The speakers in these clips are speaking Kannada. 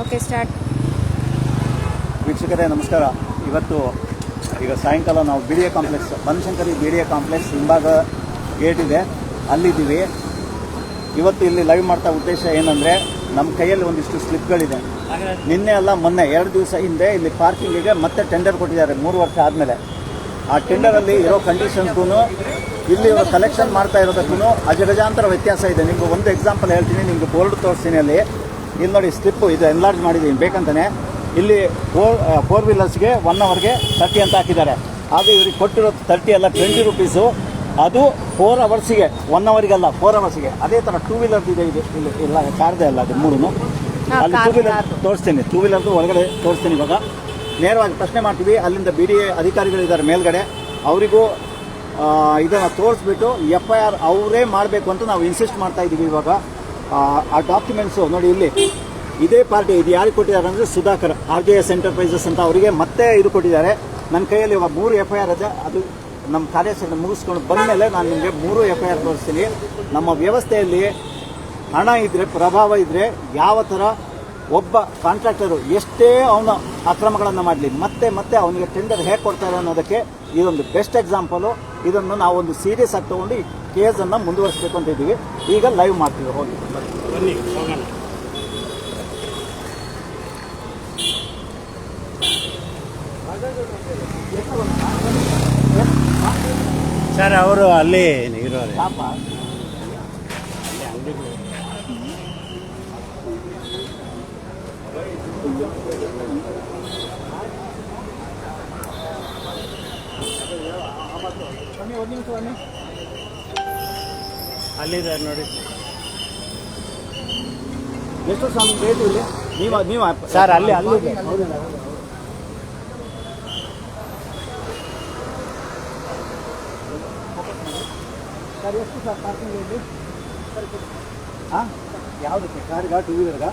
Okay start. ವೀಕ್ಷಕರೇ ನಮಸ್ಕಾರ. ಇವತ್ತು ಈಗ ಸಾಯಂಕಾಲ ನಾವು BDA complex Banashankari BDA complex ಹಿಂಭಾಗ ಗೇಟ್ ಇದೆ, ಅಲ್ಲಿದ್ದೀವಿ. ಇವತ್ತು ಇಲ್ಲಿ ಲೈವ್ ಮಾಡ್ತಾ ಉದ್ದೇಶ ಏನಂದರೆ, ನಮ್ಮ ಕೈಯಲ್ಲಿ ಒಂದಿಷ್ಟು ಸ್ಲಿಪ್ಗಳಿದೆ. ನಿನ್ನೆ ಅಲ್ಲ ಮೊನ್ನೆ 2 ದಿವಸ ಹಿಂದೆ ಇಲ್ಲಿ ಪಾರ್ಕಿಂಗಿಗೆ ಮತ್ತೆ ಟೆಂಡರ್ ಕೊಟ್ಟಿದ್ದಾರೆ 3 ವರ್ಷ ಆದಮೇಲೆ. ಆ ಟೆಂಡರಲ್ಲಿ ಇರೋ ಕಂಡೀಷನ್ಗೂ ಇಲ್ಲಿ ಕಲೆಕ್ಷನ್ ಮಾಡ್ತಾ ಇರೋದಕ್ಕೂ ಅಜಗಜಾಂತರ ವ್ಯತ್ಯಾಸ ಇದೆ. ನಿಮ್ಗೆ ಒಂದು ಎಕ್ಸಾಂಪಲ್ ಹೇಳ್ತೀನಿ, ನಿಮ್ಗೆ ಬೋರ್ಡ್ ತೋರಿಸ್ತೀನಿ. ಇಲ್ಲಿ ನೋಡಿ ಸ್ಲಿಪ್ಪು ಇದು ಎನ್ಲಾರ್ಜ್ ಮಾಡಿದ್ದೀನಿ ಬೇಕಂತಾನೆ. ಇಲ್ಲಿ ಫೋರ್ ವೀಲರ್ಸ್ಗೆ 1 ಅವರ್ಗೆ 30 ಅಂತ ಹಾಕಿದ್ದಾರೆ. ಆದರೆ ಇವ್ರಿಗೆ ಕೊಟ್ಟಿರೋದು 30 ಅಲ್ಲ 20 ರೂಪೀಸು. ಅದು 4 ಅವರ್ಸಿಗೆ, 1 ಅವರಿಗಲ್ಲ 4 ಅವರ್ಸಿಗೆ. ಅದೇ ಥರ 2 ವೀಲರ್ದು ಇದೆ ಇಲ್ಲಿ ಇಲ್ಲ ಕಾರ್ದೆ ಅಲ್ಲ, ಅದು 3 ಅಲ್ಲಿ 2 ವೀಲರ್ ತೋರಿಸ್ತೀನಿ. 2 ವೀಲರ್ದು ಒಳಗಡೆ ತೋರಿಸ್ತೀನಿ. ಇವಾಗ ನೇರವಾಗಿ ಪ್ರಶ್ನೆ ಮಾಡ್ತೀವಿ. ಅಲ್ಲಿಂದ BDA ಅಧಿಕಾರಿಗಳಿದ್ದಾರೆ ಮೇಲ್ಗಡೆ, ಅವರಿಗೂ ಇದನ್ನು ತೋರಿಸ್ಬಿಟ್ಟು FIR ಅವರೇ ಮಾಡಬೇಕು ಅಂತ ನಾವು ಇನ್ಸಿಸ್ಟ್ ಮಾಡ್ತಾ ಇದ್ದೀವಿ. ಇವಾಗ ಆ ಡಾಕ್ಯುಮೆಂಟ್ಸು ನೋಡಿ, ಇಲ್ಲಿ ಇದೇ ಪಾರ್ಟಿ ಇದು ಯಾರಿಗೆ ಕೊಟ್ಟಿದ್ದಾರೆ ಅಂದರೆ ಸುಧಾಕರ್ RJS ಎಂಟರ್ಪ್ರೈಸಸ್ ಅಂತ ಅವರಿಗೆ ಮತ್ತೆ ಇದು ಕೊಟ್ಟಿದ್ದಾರೆ. ನನ್ನ ಕೈಯಲ್ಲಿ ಇವಾಗ 3 FIR ಇದೆ. ಅದು ನಮ್ಮ ಕಾರ್ಯಾಚರಣೆ ಮುಗಿಸ್ಕೊಂಡು ಬಂದ ಮೇಲೆ ನಾನು ನಿಮಗೆ 3 FIR ತೋರಿಸ್ತೀನಿ. ನಮ್ಮ ವ್ಯವಸ್ಥೆಯಲ್ಲಿ ಹಣ ಇದ್ದರೆ, ಪ್ರಭಾವ ಇದ್ದರೆ, ಯಾವ ಥರ ಒಬ್ಬ ಕಾಂಟ್ರಾಕ್ಟರು ಎಷ್ಟೇ ಅವನ ಅಕ್ರಮಗಳನ್ನು ಮಾಡಲಿ ಮತ್ತೆ ಅವನಿಗೆ ಟೆಂಡರ್ ಹೇಗೆ ಕೊಡ್ತಾರೆ ಅನ್ನೋದಕ್ಕೆ ಇದೊಂದು ಬೆಸ್ಟ್ ಎಕ್ಸಾಂಪಲು. ಇದನ್ನು ನಾವು ಒಂದು ಸೀರಿಯಸ್ ಆಗಿ ತೊಗೊಂಡು ಈ ಕೇಸನ್ನು ಮುಂದುವರಿಸಬೇಕು ಅಂತ ಇದ್ದೀವಿ. ಈಗ ಲೈವ್ ಮಾಡ್ತೀವಿ. ಹೋಗಿ ಬನ್ನಿ ಹೋಗೋಣ. ಸರ್ ಅವರು ಅಲ್ಲಿ ಇರೋರು ಅಲ್ಲಿದ್ದಾರೆ ನೋಡಿ. ಎಷ್ಟು ಸಮಯ ರೇಟು ಇಲ್ಲಿ ನೀವು ಸರ್ ಅಲ್ಲಿ ಸರ್ ಎಷ್ಟು ಸರ್ ಪಾರ್ಕಿಂಗ್ ಇಲ್ಲಿ? ಹಾಂ, ಯಾವುದಕ್ಕೆ? ಕಾರ್ಗ, 2 ವೀಲರ್ಗ?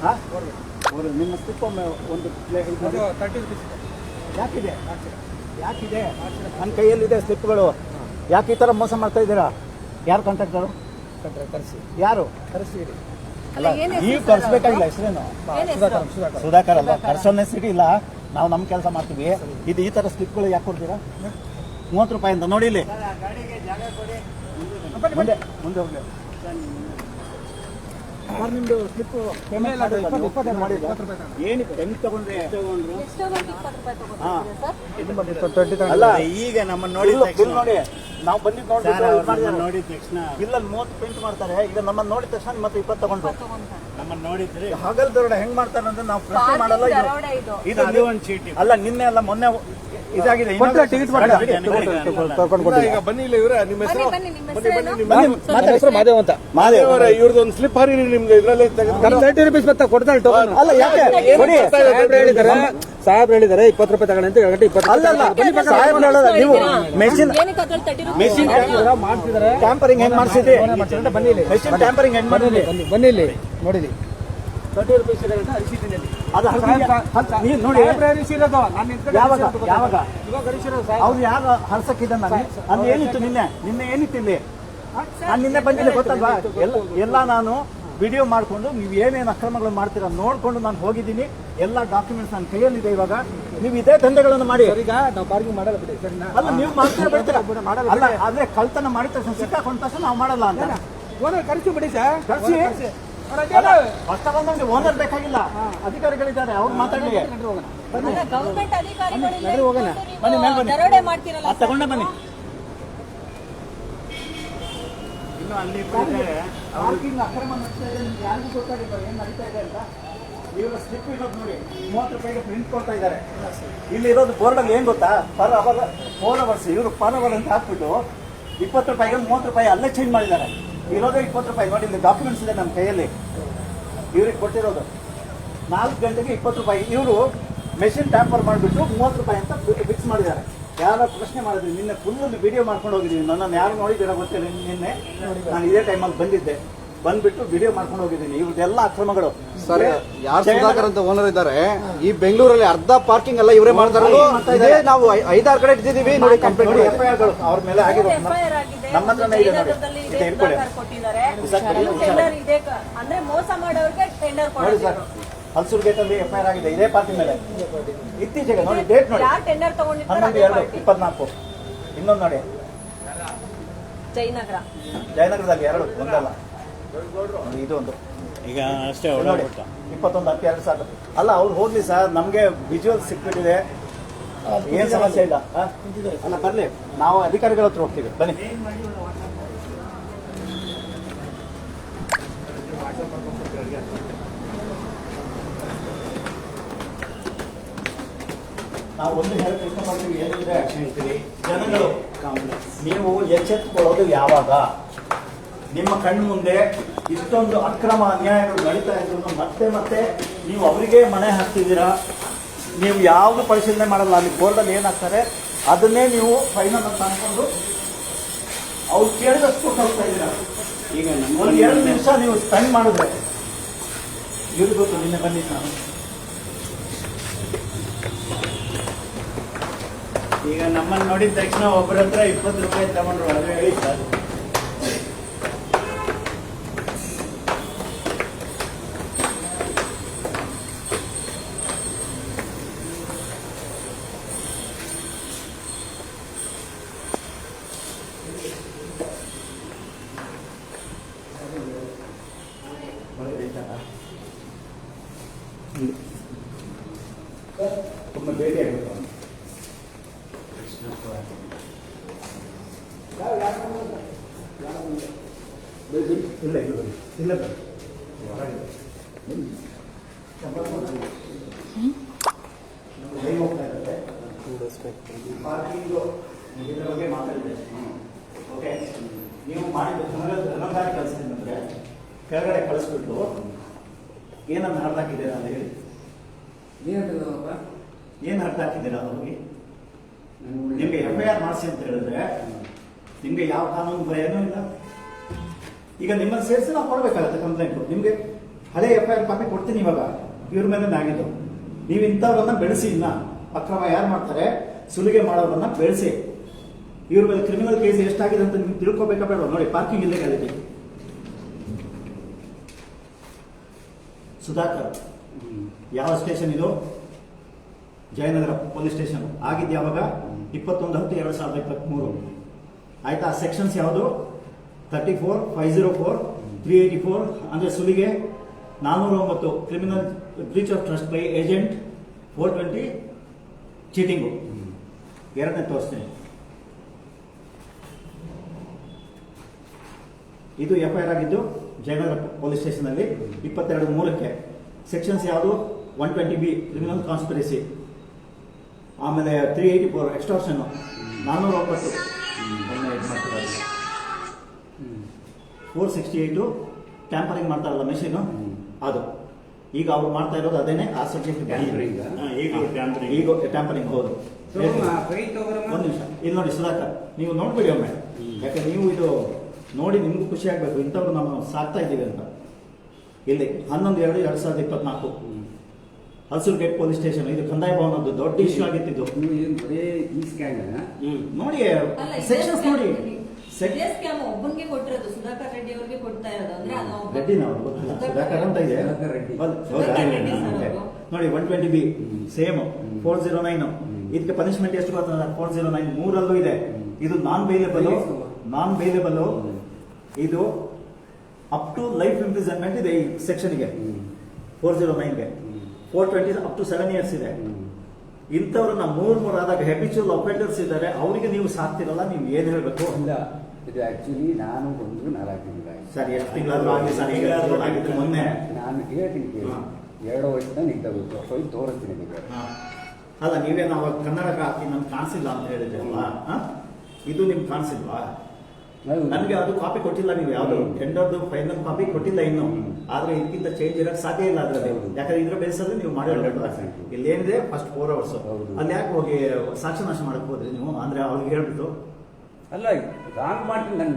ಹಾಂ, ನಿಮ್ಮ ಸ್ಲಿಪ್ ಒಂದು 30 ರೂಪೀಸ್ ಯಾಕಿದೆ? ನನ್ನ ಕೈಯಲ್ಲಿದೆ ಸ್ಲಿಪ್ಗಳು. ಯಾಕೆ ಈ ಥರ ಮೋಸ ಮಾಡ್ತಾ ಇದ್ದೀರಾ? ಯಾರು ಕಾಂಟ್ರಾಕ್ಟರು? ಯಾರು ಅಲ್ಲ, ನೀವು ಕರ್ಸ್ಬೇಕಾಗಿಲ್ಲ. ಹೆಸರೇನು? ಸುಧಾಕರ್ ಅಲ್ಲ, ಕರ್ಸೋನೇ ಸಿಟಿ ಇಲ್ಲ. ನಾವು ನಮ್ಮ ಕೆಲಸ ಮಾಡ್ತೀವಿ. ಇದು ಈ ಥರ ಸ್ಲಿಪ್ಗಳು ಯಾಕೆ ಕೊಡ್ತೀರಾ? 30 ರೂಪಾಯಿ ಅಂತ ನೋಡಿ. ಇಲ್ಲಿ ಮುಂದೆ ಹೋಗ್ಲಿ ಸರ್, ನಿಮ್ಮದು ಸ್ಲಿಪ್ ಪೇಮೆಂಟ್ ಏನಕ್ಕೆ ಹೆಂಗೆ ತಗೊಂಡ್ರೆ? ಅಲ್ಲ, ಈಗ ನಮ್ಮನ್ನು ನೋಡಿ ನೋಡಿ, ನಾವು ಬಂದಿದ್ದು ನೋಡಿದ ತಕ್ಷಣ ಇಲ್ಲಲ್ಲಿ 30 ಪ್ರಿಂಟ್ ಮಾಡ್ತಾರೆ. ಈಗ ನಮ್ಮನ್ನು ನೋಡಿದ ತಕ್ಷಣ ಮತ್ತೆ 20 ತಗೊಂಡ್ರು. ನಮ್ಮನ್ನು ನೋಡಿದ್ರೆ ಹಗಲ್ ದರೋಡೆ ಹೆಂಗ್ ಮಾಡ್ತಾರೆ ಅಂದ್ರೆ ನಾವು ಪ್ರಶ್ನೆ ಮಾಡಲ್ಲ. ಇದು ಒಂದು ಚೀಟಿ ಅಲ್ಲ, ನಿನ್ನೆ ಅಲ್ಲ ಮೊನ್ನೆ ಇದಾಗಿದೆ. ಟಿಕೆಟ್ ಈಗ ಬನ್ನಿ. ಇಲ್ಲ ಇವರ ನಿಮ್ಮ ಹೆಸರು ಮಾದೇವ್ ಅಂತ. ಮಾದೇವ್ ಇವ್ರದ್ದು ಒಂದು ಸ್ಲಿಪ್ ಹಾರಿ ನಿಮ್ದು ಇದರಲ್ಲಿ 30 ರೂಪೀಸ್ ಮತ್ತೆ ಕೊಡ್ತಾರೆ ಟೋಕನ್. ಅಲ್ಲ, ಯಾಕೆ ಸಾಹೇಬ್ರು ಹೇಳಿದ್ದಾರೆ 20 ರೂಪಾಯಿ ತಗೊಂಡು ಅಂತ 20. ಅಲ್ಲ ಸಾಹೇಬ್ರು ಹೇಳೋದು. ನೀವು ಮೆಷಿನ್ ಟ್ಯಾಂಪರಿಂಗ್ ಹೆಂಗ್ ಮಾಡಿಸಿದ್ರಿ? ಮೆಷಿನ್ ಟ್ಯಾಂಪರಿಂಗ್ ಹೆಂಗ್ ಮಾಡಿದ್ರಿ? ಬನ್ನಿ ಇಲ್ಲಿ ನೋಡಿ. 30 ರೂಪೀಸ್ ಅದು ನೋಡಿ. ಯಾವಾಗ ಅವ್ರು ಯಾರು ಹರ್ಸಕ್ಕಿದ್ದ? ಅಲ್ಲಿ ಏನಿತ್ತು ನಿನ್ನೆ ಏನಿತ್ತು ಇಲ್ಲಿ? ನಾನು ನಿನ್ನೆ ಬಂದಿದ್ದೆ ಗೊತ್ತಲ್ವಾ? ಎಲ್ಲ ನಾನು ವಿಡಿಯೋ ಮಾಡಿಕೊಂಡು ನೀವು ಏನೇನು ಅಕ್ರಮಗಳು ಮಾಡ್ತೀರಾ ನೋಡ್ಕೊಂಡು ನಾನು ಹೋಗಿದ್ದೀನಿ. ಎಲ್ಲ ಡಾಕ್ಯುಮೆಂಟ್ಸ್ ನನ್ನ ಕೈಯಲ್ಲಿದೆ. ಇವಾಗ ನೀವು ಇದೇ ದಂಧೆಗಳನ್ನು ಮಾಡಿ. ಈಗ ನಾವು ಪಾರ್ಕಿಂಗ್ ಮಾಡಲ್ಲ ಬಿಡಿ. ಅಲ್ಲ, ನೀವು ಮಾಡ್ತೀರಾ ಬಿಡ್ತೀರಾ? ಅಲ್ಲ, ಆದ್ರೆ ಕಳ್ತನ ಮಾಡಿದ ತಕ್ಷಣ ಸಿಕ್ಕಾಕೊಂಡ ತಕ್ಷಣ ನಾವು ಮಾಡಲ್ಲ ಅಂತ ಓನರ್ ಕರೆಸಿ ಬಿಡಿ ಸರ್. ಕರೆಸಿ ಫಸ್ಟ್ ಆಫ್ ಆಲ್ ನಮ್ಗೆ ಓನರ್ ಬೇಕಾಗಿಲ್ಲ, ಅಧಿಕಾರಿಗಳಿದ್ದಾರೆ, ಅವ್ರು ಮಾತಾಡಲಿ. ಗವರ್ಮೆಂಟ್ ಅಧಿಕಾರಿಗಳು ಹೋಗೋಣ. ಬನ್ನಿ, ಮೇಲೆ ಬನ್ನಿ, ದರೋಡೆ ಮಾಡ್ತಿರಲ್ಲ, ಅದು ತಗೊಂಡೆ ಬನ್ನಿ. ಇನ್ನು ಅಲ್ಲಿ ಪಾರ್ಕಿಂಗ್ ಅಕ್ರಮ ನಡೀತಾ ಇದೆ. ನಿಮ್ಗೆ ಯಾರಿಗೂ ಗೊತ್ತಾಗಿಲ್ಲ ಏನು ನಡೀತಾ ಇದೆ ಅಂತ. ಇವಾಗ ಸ್ಲಿಪ್ ಇರೋದು ನೋಡಿ, 30 ರೂಪಾಯಿಗೆ ಪ್ರಿಂಟ್ ಕೊಡ್ತಾ ಇದ್ದಾರೆ. ಇಲ್ಲಿ ಇರೋದು ಬೋರ್ಡಲ್ಲಿ ಏನು ಗೊತ್ತಾ? Per hour 4 hours. ಇವರು ಪರ್ ಅವರ್ ಅಂತ ಹಾಕ್ಬಿಟ್ಟು 20 ರೂಪಾಯಿಗೆ 30 ರೂಪಾಯಿ ಅಲ್ಲೇ ಚೇಂಜ್ ಮಾಡಿದ್ದಾರೆ. ಇರೋದೇ 20 ರೂಪಾಯಿ. ನೋಡಿ, ಇಲ್ಲಿ ಡಾಕ್ಯುಮೆಂಟ್ಸ್ ಇದೆ ನಮ್ಮ ಕೈಯಲ್ಲಿ. ಇವ್ರಿಗೆ ಕೊಟ್ಟಿರೋದು 4 ಗಂಟೆಗೆ 20 ರೂಪಾಯಿ. ಇವರು ಮೆಷಿನ್ ಟ್ಯಾಂಪರ್ ಮಾಡಿಬಿಟ್ಟು 30 ರೂಪಾಯಿ ಅಂತ ಫಿಕ್ಸ್ ಮಾಡಿದ್ದಾರೆ. ಯಾರೋ ಪ್ರಶ್ನೆ ಮಾಡಿದ್ರಿ, ನಿನ್ನೆ ಫುಲ್ ವಿಡಿಯೋ ಮಾಡ್ಕೊಂಡು ಹೋಗಿದ್ದೀನಿ. ನನ್ನನ್ನು ಯಾರು ನೋಡಿದ್ದೀರಾ ಗೊತ್ತಿಲ್ಲ. ನಿನ್ನೆ ನಾನು ಇದೇ ಟೈಮಲ್ಲಿ ಬಂದ್ಬಿಟ್ಟು ವಿಡಿಯೋ ಮಾಡ್ಕೊಂಡು ಹೋಗಿದ್ದೀನಿ. ಇವ್ರದ್ದೆಲ್ಲ ಅಕ್ರಮಗಳು. ಸರ್, ಯಾರು ಸುಧಾಕರ್ ಅಂತ ಓನರ್ ಇದ್ದಾರೆ ಈ ಬೆಂಗಳೂರಲ್ಲಿ ಅರ್ಧ ಪಾರ್ಕಿಂಗ್ ಎಲ್ಲ ಇವರೇ ಮಾಡ್ತಾರೆ. ನಾವು 5-6 ಕಡೆ ಇಟ್ಟಿದ್ದೀವಿ ನೋಡಿ. ಕಂಪ್ಲೇಂಟ್ FIR ಅವ್ರ ಮೇಲೆ ಆಗಿರೋದು ನಮ್ಮ ಹತ್ರನೇ ಇದೆ ನೋಡಿ. ಅಂದ್ರೆ ಮೋಸ ಮಾಡೋರಿಗೆ ಟೆಂಡರ್ ಕೊಡ್ತಾರೆ. ಹಲ್ಸೂರು ಗೇಟ್ ಅಲ್ಲಿ FIR ಆಗಿದೆ ಇದೇ ಪಾರ್ಟಿ ಮೇಲೆ ಇತ್ತೀಚೆಗೆ ನೋಡಿ ಡೇಟ್ ನೋಡಿ ಯಾರು ಟೆಂಡರ್ ತಗೊಂಡಿರ್ತಾರೆ ಅದೇ 11/2/24 ಇನ್ನೊಂದು ನೋಡಿ ಜಯನಗರ ಜಯನಗರದಲ್ಲಿ 2 ಒಂದಲ್ಲ ಇದು ಒಂದು ಈಗ ಅಷ್ಟೇ ನೋಡಿ ಹೊರಡ್ಬಿಟ್ಟ 21/10/2000 ಅಲ್ಲ ಅವ್ರು ಹೋಗ್ಲಿ ಸರ್ ನಮ್ಗೆ ವಿಜುವಲ್ ಸಿಕ್ಬಿಟ್ಟಿದೆ ಏನ್ ಸಮಸ್ಯೆ ಇಲ್ಲ ಅಲ್ಲ ಬರ್ಲಿ ನಾವು ಅಧಿಕಾರಿಗಳ ಹತ್ರ ಹೋಗ್ತೀವಿ ಬನ್ನಿ ನಾವು ಒಂದು ಹೇಳಕ್ಕೆ ಇಷ್ಟಪಡ್ತೀವಿ ಏನಿದ್ರೆ ಜನಗಳು ನೀವು ಎಚ್ಚೆತ್ತುಕೊಳ್ಳೋದು ಯಾವಾಗ ನಿಮ್ಮ ಕಣ್ಣು ಮುಂದೆ ಇಷ್ಟೊಂದು ಅಕ್ರಮ ಅನ್ಯಾಯಗಳು ನಡೀತಾ ಇದ್ರು ಮತ್ತೆ ಮತ್ತೆ ನೀವು ಅವರಿಗೆ ಮಣೆ ಹಾಕ್ತಿದ್ದೀರಾ ನೀವು ಯಾವುದು ಪರಿಶೀಲನೆ ಮಾಡಲ್ಲ ಅಲ್ಲಿ ಬೋರ್ಡಲ್ಲಿ ಏನಾಗ್ತಾರೆ ಅದನ್ನೇ ನೀವು ಫೈನಲ್ ಅಂತ ಅನ್ಕೊಂಡು ಅವ್ರು ಕೇಳಿದಷ್ಟು ಹೋಗ್ತಾ ಇದ್ದೀರಾ ಈಗ ಒಂದು 2 ನಿಮಿಷ ನೀವು ಸ್ಪೆಂಡ್ ಮಾಡಿದ್ರೆ ಇವ್ರಿಗೆ ಗೊತ್ತು ನಿನ್ನೆ ಬಂದಿದ್ದು ನಾನು ಈಗ ನಮ್ಮನ್ನು ನೋಡಿದ ತಕ್ಷಣ ಒಬ್ಬರ ಹತ್ರ 20 ರೂಪಾಯಿ ತಗೊಂಡ್ರು ಅದು ಹೇಳಿ ಸರ್ ತುಂಬ ಭೇಟಿ ಆಗಬೇಕು ಇಲ್ಲ ಇಲ್ಲ ಹೋಗ್ತಾ ಇರುತ್ತೆ ಪಾರ್ಕಿಂಗು ಇದರ ಬಗ್ಗೆ ಮಾತಾಡಿದೆ ಓಕೆ ನೀವು ಮಾಡಿದ ಧನಗಾರಿ ಕಳಿಸ್ತೀನಿ ಅಂದರೆ ಕೆಳಗಡೆ ಕಳಿಸ್ಬಿಟ್ಟು ಏನನ್ನು ಹರಿದಾಕಿದ್ದೀರಾ ಅಂತ ಹೇಳಿ ಏನು ಹರಿದಾಕಿದ್ದೀರಾ ಹೋಗಿ ನಿಮಗೆ FIR ಮಾಡಿಸಿ ಅಂತ ಹೇಳಿದ್ರೆ ನಿಮಗೆ ಯಾವ ಕಾನೂನು ಭಯನೂ ಇಲ್ಲ ಈಗ ನಿಮ್ಮನ್ನು ಸೇರಿಸಿ ನಾವು ಕೊಡಬೇಕಾಗತ್ತೆ ಕಂಪ್ಲೇಂಟು ನಿಮಗೆ ಹಳೆ FIR ಕಾಪಿ ಕೊಡ್ತೀನಿ ಇವಾಗ ಇವ್ರ ಮೇಲೆ ಆಗಿದ್ದು ನೀವು ಇಂಥವ್ರನ್ನ ಬೆಳೆಸಿ ಇನ್ನ ಅಕ್ರಮ ಯಾರು ಮಾಡ್ತಾರೆ ಸುಲಿಗೆ ಮಾಡೋರನ್ನ ಬೆಳೆಸಿ ಇವ್ರ ಮೇಲೆ ಕ್ರಿಮಿನಲ್ ಕೇಸ್ ಎಷ್ಟಾಗಿದೆ ಅಂತ ನೀವು ತಿಳ್ಕೊಬೇಕಾ ಬೇಡ ನೋಡಿ ಪಾರ್ಕಿಂಗ್ ಇಲ್ಲಿಗಾಲಿಟಿ ಸುಧಾಕರ್ ಯಾವ ಸ್ಟೇಷನ್ ಇದು ಜಯನಗರ ಪೊಲೀಸ್ ಸ್ಟೇಷನ್ ಆಗಿದ್ದು ಯಾವಾಗ 21/10/2023 ಆಯ್ತಾ ಸೆಕ್ಷನ್ಸ್ ಯಾವುದು 34 504 384 ಅಂದ್ರೆ ಸುಲಿಗೆ 409 criminal breach of trust by agent 420 cheating ಎರಡನೇ ತೋರಿಸ್ತೀನಿ ಇದು FIR ಆಗಿದ್ದು ಜಯನಗರ ಪೊಲೀಸ್ ಸ್ಟೇಷನ್ ಅಲ್ಲಿ 22/3 ಸೆಕ್ಷನ್ಸ್ ಯಾವುದು 120B ಕ್ರಿಮಿನಲ್ ಕಾನ್ಸ್ಪಿರಸಿ ಆಮೇಲೆ 384 ಎಕ್ಸ್ಟಾರ್ಷನ್ 409 468 ಟ್ಯಾಂಪರಿಂಗ್ ಮಾಡ್ತಾರಲ್ಲ ಮೆಷಿನ್ ಅದು ಈಗ ಅವ್ರು ಮಾಡ್ತಾ ಇರೋದು ಅದೇನೆ ಆ ಸಬ್ಜೆಕ್ಟ್ ಈಗ ಟ್ಯಾಂಪರಿಂಗ್ ಹೌದು ಒಂದು ನಿಮಿಷ ಇಲ್ಲಿ ನೋಡಿ ಸುಧಾಕರ್ ನೀವು ನೋಡ್ಬಿಡಿ ಒಮ್ಮೆ ಯಾಕಂದ್ರೆ ನೀವು ಇದು ನೋಡಿ ನಿಮ್ಗೂ ಖುಷಿ ಆಗ್ಬೇಕು ಇಂಥವ್ರು ನಾವು ಸಾಕ್ತಾ ಇದ್ದೀವಿ ಅಂತ ಇಲ್ಲಿ 11/2/2024 ಹಲ್ಸೂರು ಗೇಟ್ ಪೊಲೀಸ್ ಸ್ಟೇಷನ್ ಇದು ಕಂದಾಯ ಭವನದ್ದು ದೊಡ್ಡ ಇಶ್ಯೂ ಆಗಿತ್ತು ನೋಡಿ ಸೆಕ್ಷನ್ಸ್ ನೋಡಿ ಒಬ್ಬನಿಗೆ ಕೊಟ್ಟಿರೋದು ಸುಧಾಕರ್ ರೆಡ್ಡಿ ಅವ್ರಿಗೆ ಕೊಡ್ತಾ ಇರೋದು ಅಂದ್ರೆ ರೆಡ್ಡಿ ನಾವು ಸುಧಾಕರ್ ಅಂತ ಇದೆ ನೋಡಿ 120B ಸೇಮ್ 409 ಇದಕ್ಕೆ ಪನಿಷ್ಮೆಂಟ್ ಎಷ್ಟು ಬರ್ತದೆ 409 ಮೂರಲ್ಲೂ ಇದೆ ಇದು ನಾನ್ ಬೇಲೆಬಲ್ ಇದು ಅಪ್ ಟು ಲೈಫ್ ಇಂಪ್ರಿಸನ್ಮೆಂಟ್ ಇದೆ ಈ ಸೆಕ್ಷನ್ಗೆ 409ಗೆ 420 ಅಪ್ ಟು 7 years ಇದೆ ಇಂಥವ್ರನ್ನ ಮೂರ್ ಆದಾಗ ಹೆಬಿಚುವಲ್ ಅಫೆಂಡರ್ಸ್ ಇದ್ದಾರೆ ಅವರಿಗೆ ನೀವು ಸಾಕ್ತಿರಲ್ಲ ನೀವು ಏನ್ ಹೇಳ್ಬೇಕು ಇದು ಆಕ್ಚುಲಿ ನಾನು ಒಂದು 4 ತಿಂಗಳ ಸರ್ ಎಷ್ಟು ತಿಂಗಳಾದ್ರೂ ಆಗಲಿ ಸರ್ ಈಗ ಆಗಿತ್ತು ಮೊನ್ನೆ ನಾನು ಹೇಳ್ತೀನಿ 2 ವರ್ಷದ ನಿಂತಾಗುತ್ತೆ ಹೋಗಿ ತೋರಿಸ್ತೀನಿ ನಿಮಗೆ ಅಲ್ಲ ನೀವೇನು ಅವಾಗ ಕನ್ನಡಕ ಹಾಕಿ ನಮ್ಗೆ ಕಾಣಿಸಿಲ್ಲ ಅಂತ ಹೇಳಿದ್ರಲ್ವಾ ಇದು ನಿಮ್ಗೆ ಕಾಣಿಸಿಲ್ವಾ ನನಗೆ ಅದು ಕಾಪಿ ಕೊಟ್ಟಿಲ್ಲ ನೀವು ಯಾವ್ದು ಟೆಂಡರ್ದು ಫೈನಲ್ ಕಾಪಿ ಕೊಟ್ಟಿಲ್ಲ ಇನ್ನು ಆದ್ರೆ ಇದಕ್ಕಿಂತ ಚೇಂಜ್ ಇರಕ್ಕೆ ಸಾಧ್ಯ ಇಲ್ಲ ಅದ್ರಲ್ಲಿ ಯಾಕಂದ್ರೆ ಇದ್ರ ಬೇಸಲ್ಲಿ ನೀವು ಮಾಡಿರೋದು ಇಲ್ಲಿ ಏನಿದೆ ಫಸ್ಟ್ 4 hours ಅಲ್ಲಿ ಯಾಕೆ ಹೋಗಿ ಸಾಕ್ಷಿ ನಾಶ ಮಾಡಕ್ ಹೋದ್ರಿ ನೀವು ಅಂದ್ರೆ ಅವ್ರಿಗೆ ಹೇಳ್ಬಿಟ್ಟು ಅಲ್ಲ ರಾಂಗ್ ಮಾಡ್ತೀನಿ ನಾನು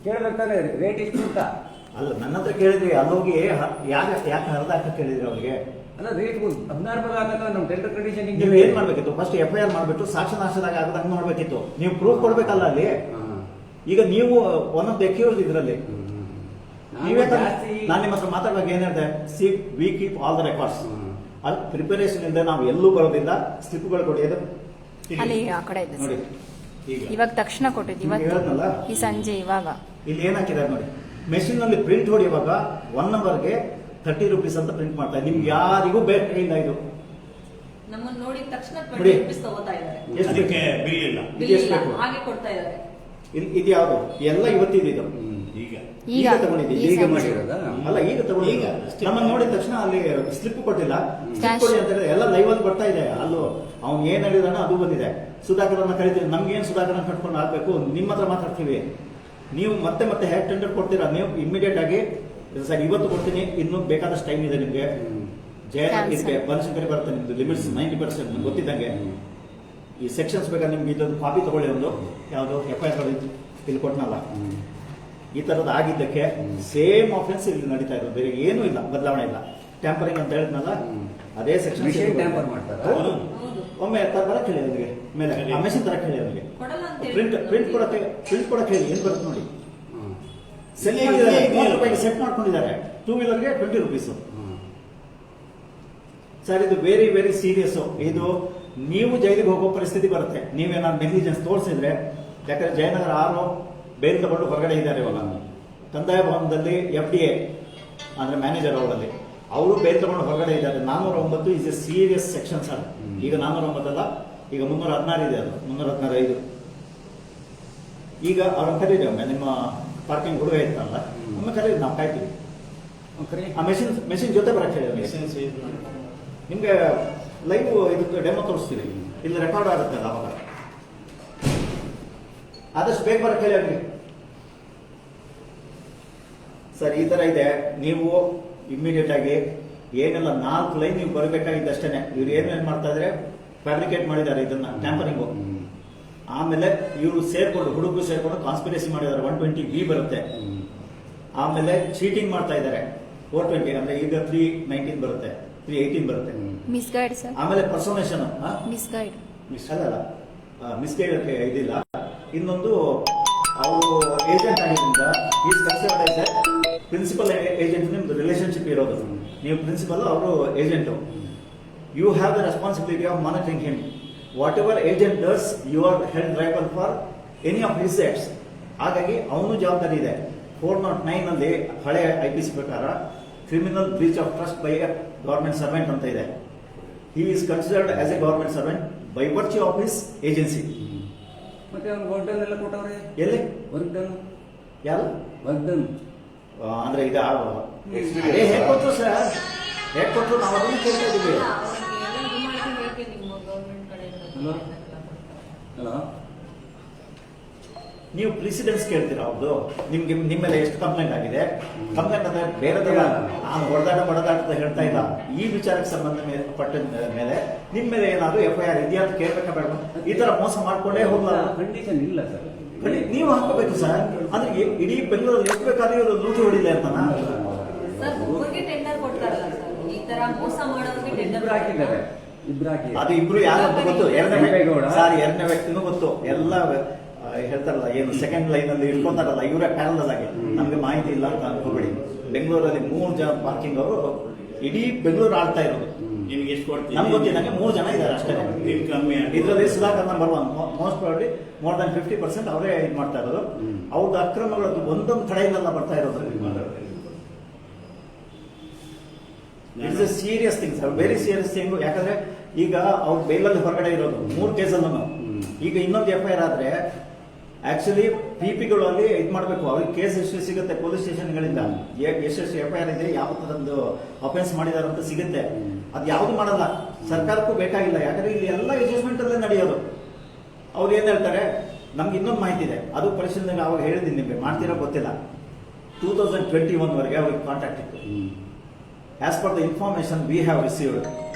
ಕೇಳ್ಬೇಕಾದ್ರೆ ರೇಟ್ ಎಷ್ಟು ಅಂತ ಅಲ್ಲ ನನ್ನ ಹತ್ರ ಕೇಳಿದ್ರಿ ಅಲ್ಲೋಗಿ ಯಾಕೆ ಹರಿದಾಕ ಕೇಳಿದ್ರಿ ಅವ್ರಿಗೆ ಅಲ್ಲ ರೇಟ್ 16 ಆದಾಗ ನಮ್ಮ ಟೆಂಡರ್ ಕಂಡೀಷನ್ ನೀವು ಏನ್ ಮಾಡ್ಬೇಕಿತ್ತು ಫಸ್ಟ್ FIR ಮಾಡ್ಬಿಟ್ಟು ಸಾಕ್ಷಿ ನಾಶದಾಗ ಆಗದಂಗೆ ಮಾಡ್ಬೇಕಿತ್ತು ನೀವು ಪ್ರೂಫ್ ಕೊಡ್ಬೇಕಲ್ಲ ಅಲ್ಲಿ ಈಗ ನೀವು ಒಂದೊಂದು ಅಕ್ಯೂಸ್ ಇದ್ರಲ್ಲಿ ನೀವೇ ಜಾಸ್ತಿ ನಾನು ನಿಮ್ಮ ಹತ್ರ ಮಾತಾಡುವಾಗ ಏನ್ ಹೇಳಿದೆ, C we keep all the records. ಅದು ಪ್ರಿಪರೇಷನ್ ಇಂದ ನಾವು ಎಲ್ಲೂ ಬರೋದಿಲ್ಲ. ಸ್ಲಿಪ್ಗಳು ಕೊಡಿಯೋದು ಅಲ್ಲಿ ಆ ಕಡೆ ಇದೆ ನೋಡಿ. ಈಗ ಇವಾಗ ತಕ್ಷಣ ಕೊಟ್ಟಿದ್ದು ನಿಮ್ಗೆ ಹೇಳಿದ್ನಲ್ಲ, ಈ ಸಂಜೆ ಇವಾಗ ಇಲ್ಲಿ ಏನ್ ಹಾಕಿದ್ದಾರೆ ನೋಡಿ, ಮೆಷಿನ್ ನಲ್ಲಿ ಪ್ರಿಂಟ್ ಹೊಡೆಯುವಾಗ 1 ಅವರ್ಗೆ 30 ರೂಪೀಸ್ ಅಂತ ಪ್ರಿಂಟ್ ಮಾಡ್ತಾರೆ. ನಿಮ್ಗೆ ಯಾರಿಗೂ ಬೇಕಾಗಿಲ್ಲ ಇದು. ನಮ್ಮನ್ನ ನೋಡಿದ ತಕ್ಷಣ ನೋಡಿ. 20 ರೂಪೀಸ್ ತಗೋತಾ ಇದ್ದಾರೆ. ಎಷ್ಟು ಬೇಕು? ಬಿಲ್ ಇಲ್ಲ. ಇದು ಎಷ್ಟು ಬೇಕು? ಹಾಗೆ ಕೊಡ್ತಾ ಇದ್ದಾರೆ. ಇದು ಯಾವುದು ಎಲ್ಲ ಇವತ್ತಿದ್ದು ಇದು. ಈಗ ಈಗ ತಗೊಂಡಿದ್ದೀವಿ. ಈ ಈಗ ಸಂಜೆ. ಮಾಡಿರೋದಾ? ಅಲ್ಲ ಈಗ ತಗೊಂಡು ಈಗ ನಮ್ಮನ್ನ ನೋಡಿದ ತಕ್ಷಣ ಅಲ್ಲಿ ಸ್ಲಿಪ್ ಕೊಟ್ಟಿಲ್ಲ. Slip Cash. ಕೊಡಿ ಅಂತ ಹೇಳಿದ್ರೆ ಎಲ್ಲ ಲೈವ್ ಅಲ್ಲಿ ಬರ್ತಾ ಇದೆ. ಅಲ್ಲೂ ಅವ್ನು ಏನ್ ಹೇಳಿದಾನ ಅದು ಬಂದಿದೆ. ಸುಧಾಕರನ್ನ ಕರಿತೀವಿ. ನಮ್ಗೇನ್ ಸುಧಾಕರನ್ನ ಕಟ್ಕೊಂಡು ಹಾಕ್ಬೇಕು, ನಿಮ್ಮ ಹತ್ರ ಮಾತಾಡ್ತೀವಿ. ನೀವು ಮತ್ತೆ ಮತ್ತೆ ಹೇಗೆ ಟೆಂಡರ್ ಕೊಡ್ತೀರಾ? ನೀವು ಇಮಿಡಿಯೇಟ್ ಆಗಿ ಸರ್ ಇವತ್ತು ಕೊಡ್ತೀನಿ, ಇನ್ನೂ ಬೇಕಾದಷ್ಟು ಟೈಮ್ ಇದೆ ನಿಮ್ಗೆ. Cancel. ಇದಕ್ಕೆ ಬನಶಂಕರಿ ಬರುತ್ತೆ ನಿಮ್ದು ಲಿಮಿಟ್ಸ್ 90%. ನಿಮ್ಗೆ ಗೊತ್ತಿದ್ದಂಗೆ ಈ ಸೆಕ್ಷನ್ಸ್ ಬೇಕಾದ್ರೆ ನಿಮ್ಗೆ ಇದೊಂದು ಕಾಪಿ ತಗೊಳ್ಳಿ. ಒಂದು ಯಾವುದು FIR ಇಲ್ಲಿ ಕೊಟ್ಟನಲ್ಲ, ಈ ತರದ್ದು ಆಗಿದ್ದಕ್ಕೆ ಸೇಮ್ ಆಫೆನ್ಸ್ ಇಲ್ಲಿ ನಡೀತಾ ಇರೋದು. ಬೇರೆ ಏನೂ ಇಲ್ಲ, ಬದಲಾವಣೆ ಇಲ್ಲ. ಟ್ಯಾಂಪರಿಂಗ್ ಅಂತ ಹೇಳಿದ್ನಲ್ಲ, ಅದೇ ಸೆಕ್ಷನ್. ಮಿಷನ್ ಟ್ಯಾಂಪರ್ ಮಾಡ್ತಾರಾ? ಹೌದು. ಹೌದು. ಒಮ್ಮೆ ಬರಕ್ ಹೇಳಿ ಅವನಿಗೆ, ಮೇಲೆ ಆ ಮೆಷಿನ್ ತರಕ್ ಹೇಳಿ ಅವನಿಗೆ. ಕೊಡಲ್ಲ ಅಂತ ಪ್ರಿಂಟ್ ಕೊಡಕ್ಕೆ ಹೇಳಿ. ಏನ್ ಬರುತ್ತೆ ನೋಡಿ, ಹ್ಮ್. ಸೆಟ್ ಮಾಡಿದ್ದಾರೆ. 30 ರೂಪಾಯಿಗೆ ಸೆಟ್ ಮಾಡ್ಕೊಂಡಿದ್ದಾರೆ. 2 ವೀಲರ್ಗೆ 20 ರೂಪೀಸ್. ಸರ್ ಇದು ವೆರಿ ವೆರಿ ಸೀರಿಯಸ್. ಇದು ನೀವು ಜೈಲಿಗೆ ಹೋಗೋ ಪರಿಸ್ಥಿತಿ ಬರುತ್ತೆ ನೀವೇನಾದ್ರು ನೆಗ್ಲಿಜೆನ್ಸ್ ತೋರಿಸಿದ್ರೆ. ಯಾಕಂದ್ರೆ ಜಯನಗರ 6 ಬೇಲ್ ತಗೊಂಡು ಹೊರಗಡೆ ಇದ್ದಾರೆ ಇವಾಗ. ಕಂದಾಯ ಭವನದಲ್ಲಿ FDA ಅಂದ್ರೆ ಮ್ಯಾನೇಜರ್ ಅವರಲ್ಲಿ ಅವರು ಬೇಲ್ ತಗೊಂಡು ಹೊರಗಡೆ ಇದ್ದಾರೆ. 409 is A serious section sir. ಈಗ 409 ಅಲ್ಲ, ಈಗ 316 ಇದೆ. ಅದು 316 ಈಗ ಅವ್ರನ್ನ ಕರೀರಿ ಒಮ್ಮೆ. ನಿಮ್ಮ ಪಾರ್ಕಿಂಗ್ ಹುಡುಗ ಇರ್ತಲ್ಲ, ಒಮ್ಮೆ ಕರೀರಿ, ನಾವು ಕಾಯ್ತೀವಿ. ಆ ಮೆಷಿನ್ ಜೊತೆ ಬರಕ್ಕೆ ಹೇಳಿ ಅವ್ರಿಗೆ. ನಿಮ್ಗೆ ಲೈವ್ ಇದು ಡೆಮೋ ತೋರಿಸ್ತೀವಿ, ಇಲ್ಲಿ ರೆಕಾರ್ಡ್ ಆಗುತ್ತೆ ಅವಾಗ. ಆದಷ್ಟು ಬೇಗ ಬರಕ್ಕೆ ಹೇಳಿ ಅವ್ರಿಗೆ. ಸರ್ ಈ ತರ ಇದೆ, ನೀವು ಇಮಿಡಿಯೇಟ್ ಆಗಿ ಏನೆಲ್ಲ 4 ಲೈನ್ ನೀವು ಬರಬೇಕಾಗಿದ್ದಷ್ಟೇನೆ. ಇವ್ರು ಏನೇನ್ ಮಾಡ್ತಾ ಇದ್ರೆ ಫ್ಯಾಬ್ರಿಕೇಟ್ ಮಾಡಿದ್ದಾರೆ ಇದನ್ನ, ಟ್ಯಾಂಪರಿಂಗು. ಆಮೇಲೆ ಇವರು ಸೇರ್ಕೊಂಡು, ಹುಡುಗರು ಸೇರ್ಕೊಂಡು ಕಾನ್ಸ್ಪಿರಸಿ ಮಾಡಿದ್ದಾರೆ. 120B ಬರುತ್ತೆ. ಆಮೇಲೆ ಚೀಟಿಂಗ್ ಮಾಡ್ತಾ ಇದ್ದಾರೆ. 420 ಅಂದ್ರೆ ಈಗ 319 ಬರುತ್ತೆ, 318 ಬರುತ್ತೆ. ಮಿಸ್ಗೈಡ್ ಸರ್, ಆಮೇಲೆ ಪರ್ಸೋನೇಷನ್ ಮಿಸ್ಗೈಡ್. ಅಲ್ಲ ಮಿಸ್ಗೈಡ್ ಇದಿಲ್ಲ. ಇನ್ನೊಂದು ಅವರು ಏಜೆಂಟ್ ಆಗಿದ್ದರಿಂದ ಈಸ್ ಕನ್ಸಿಡರ್ಡ್ ಪ್ರಿನ್ಸಿಪಲ್ ಏಜೆಂಟ್. ನಿಮ್ದು ರಿಲೇಶನ್ಶಿಪ್ ಇರೋದು, ನೀವು ಪ್ರಿನ್ಸಿಪಲ್, ಅವರು agent. You have the responsibility of monitoring him. Whatever agent does, you are held liable for any of his acts. ಹಾಗಾಗಿ ಅವನು ಜವಾಬ್ದಾರಿ ಇದೆ. 409 ನಲ್ಲಿ ಹಳೆ IPC ಪ್ರಕಾರ criminal breach of trust by a government servant ಅಂತ ಇದೆ. He is considered as a government servant by virtue of his agency. ಮತ್ತೆ ಅವ್ನು ವರ್ಕ್ಡನ್ ಎಲ್ಲ ಕೊಟ್ಟವ್ರೆ. ಎಲ್ಲಿ ವರ್ಕ್ಡನ್ ಯಾರು ವರ್ಕ್ಡನ್ ಅಂದ್ರೆ ಇದು ಅದೇ ಹೇಗೆ ಕೊಟ್ಟರು ಸರ್, ಹೇಗೆ ಕೊಟ್ಟರು ನಾವು ಅದನ್ನು ಕೇಳ್ತಾ ಇದ್ದೀವಿ. ಅವ್ರಿಗೆ ಎಲ್ಲ ಇದು ಮಾಡಿ ಹೇಗೆ ನಿಮ್ಮ ಗೌರ್ಮೆಂಟ್ ಕಡೆಯಿಂದ ಹಲೋ, ನೀವು ಪ್ರೆಸಿಡೆನ್ಸ್ ಕೇಳ್ತೀರಾ ಅವ್ರದ್ದು. ನಿಮ್ಗೆ ನಿಮ್ಮ ಮೇಲೆ ಎಷ್ಟು ಕಂಪ್ಲೇಂಟ್ ಆಗಿದೆ? ಕಂಪ್ಲೇಂಟ್ ಅಂದ್ರೆ ಬೇರೆದಲ್ಲ, ನಾನು ಹೊಡೆದಾಟ ಹೇಳ್ತಾ ಇಲ್ಲ. ಈ ವಿಚಾರಕ್ಕೆ ಸಂಬಂಧಪಟ್ಟ ಮೇಲೆ ನಿಮ್ಮ ಮೇಲೆ ಏನಾದ್ರು FIR ಇದೆಯಾ ಅಂತ ಕೇಳ್ಬೇಕಾ ಬೇಡ? ಈ ತರ ಮೋಸ ಮಾಡ್ಕೊಂಡೇ ಹೋಗ್ಲ ಕಂಡೀಷನ್ ಇಲ್ಲ ಸರ್. ನೀವು ಹಾಕೋಬೇಕು ಸರ್. ಅಂದ್ರೆ ಇಡೀ ಬೆಂಗಳೂರಲ್ಲಿ ಎಷ್ಟು ಬೇಕಾದ್ರೆ ಇವರು ಲೂಟಿ ಹೊಡಿಲ್ಲ ಅಂತಾನ. ಸರ್ ಒಬ್ಬರಿಗೆ ಟೆಂಡರ್ ಕೊಡ್ತಾರಲ್ಲ ಸರ್, ಈ ತರ ಮೋಸ ಮಾಡೋರಿಗೆ ಟೆಂಡರ್ ಇಬ್ರು ಹಾಕಿದ್ದಾರೆ, ಇಬ್ರು ಹಾಕಿ. ಅದು ಇಬ್ರು ಯಾರು ಅಂತ ಗೊತ್ತು. ಎರಡನೇ ವ್ಯಕ್ತಿನೂ ಗೊತ್ತು. ಎಲ್ಲ ಹೇಳ್ತಾರಲ್ಲ, ಏನು ಸೆಕೆಂಡ್ ಲೈನ್ ಅಲ್ಲಿ ಇಟ್ಕೊಂತಾರಲ್ಲ, ಇವರೇ ಪ್ಯಾರಲ್ ಆಗಿ. ನಮ್ಗೆ ಮಾಹಿತಿ ಇಲ್ಲ ಅಂತ ಅನ್ಕೋಬೇಡಿ. ಬೆಂಗಳೂರಲ್ಲಿ 3 ಜನ ಪಾರ್ಕಿಂಗ್ ಅವರು ಇಡೀ ಬೆಂಗಳೂರು ಆಳ್ತಾ ಇರೋದು. ನಿಮ್ಗೆ ಎಷ್ಟು ಕೊಡ್ತೀನಿ? ನಮ್ಗೆ ಗೊತ್ತಿದ್ದಂಗೆ 3 ಜನ ಇದ್ದಾರೆ ಅಷ್ಟೇ. ನಿಮ್ ಕಮ್ಮಿ ಇದರಲ್ಲಿ Sudhakar number 1, most probably more than 50% ಅವರೇ ಇದು ಮಾಡ್ತಾ ಇರೋದು. ಅವ್ರದ್ದು ಅಕ್ರಮಗಳದ್ದು ಒಂದೊಂದು ಕಡೆಯಿಂದಲ್ಲ ಬರ್ತಾ ಇರೋದು. It's A serious thing sir, very serious thing. ಯಾಕಂದ್ರೆ ಈಗ ಅವ್ರು ಬೇಲಲ್ಲಿ ಹೊರಗಡೆ ಇರೋದು 3 ಕೇಸಲ್ಲೂ. ಈಗ ಇನ್ನೊಂದು FIR ಆದ್ರೆ ಆಕ್ಚುಲಿ PP-ಗಳು ಅಲ್ಲಿ ಇದು ಮಾಡಬೇಕು. ಅವ್ರಿಗೆ ಕೇಸ್ ಎಷ್ಟು ಸಿಗುತ್ತೆ ಪೊಲೀಸ್ ಸ್ಟೇಷನ್ಗಳಿಂದ, ಎಷ್ಟು FIR ಇದೆ, ಯಾವ ತರದ್ದು ಅಫೆನ್ಸ್ ಮಾಡಿದಾರೆ ಅಂತ ಸಿಗುತ್ತೆ. ಅದು ಯಾವುದು ಮಾಡಲ್ಲ, ಸರ್ಕಾರಕ್ಕೂ ಬೇಕಾಗಿಲ್ಲ. ಯಾಕಂದ್ರೆ ಇಲ್ಲಿ ಎಲ್ಲ ಅಡ್ಜಸ್ಟ್ಮೆಂಟ್ ಅಲ್ಲೇ ನಡೆಯೋದು. ಅವ್ರು ಏನ್ ಹೇಳ್ತಾರೆ, ನಮ್ಗೆ ಇನ್ನೊಂದು ಮಾಹಿತಿ ಇದೆ, ಅದು ಪರಿಶೀಲನೆ ಅವಾಗ ಹೇಳಿದ್ದೀನಿ ನಿಮಗೆ, ಮಾಡ್ತಿರೋ ಗೊತ್ತಿಲ್ಲ. 2021 ವರೆಗೆ ಅವ್ರಿಗೆ ಕಾಂಟ್ಯಾಕ್ಟ್ ಇತ್ತು. As per the information we have received,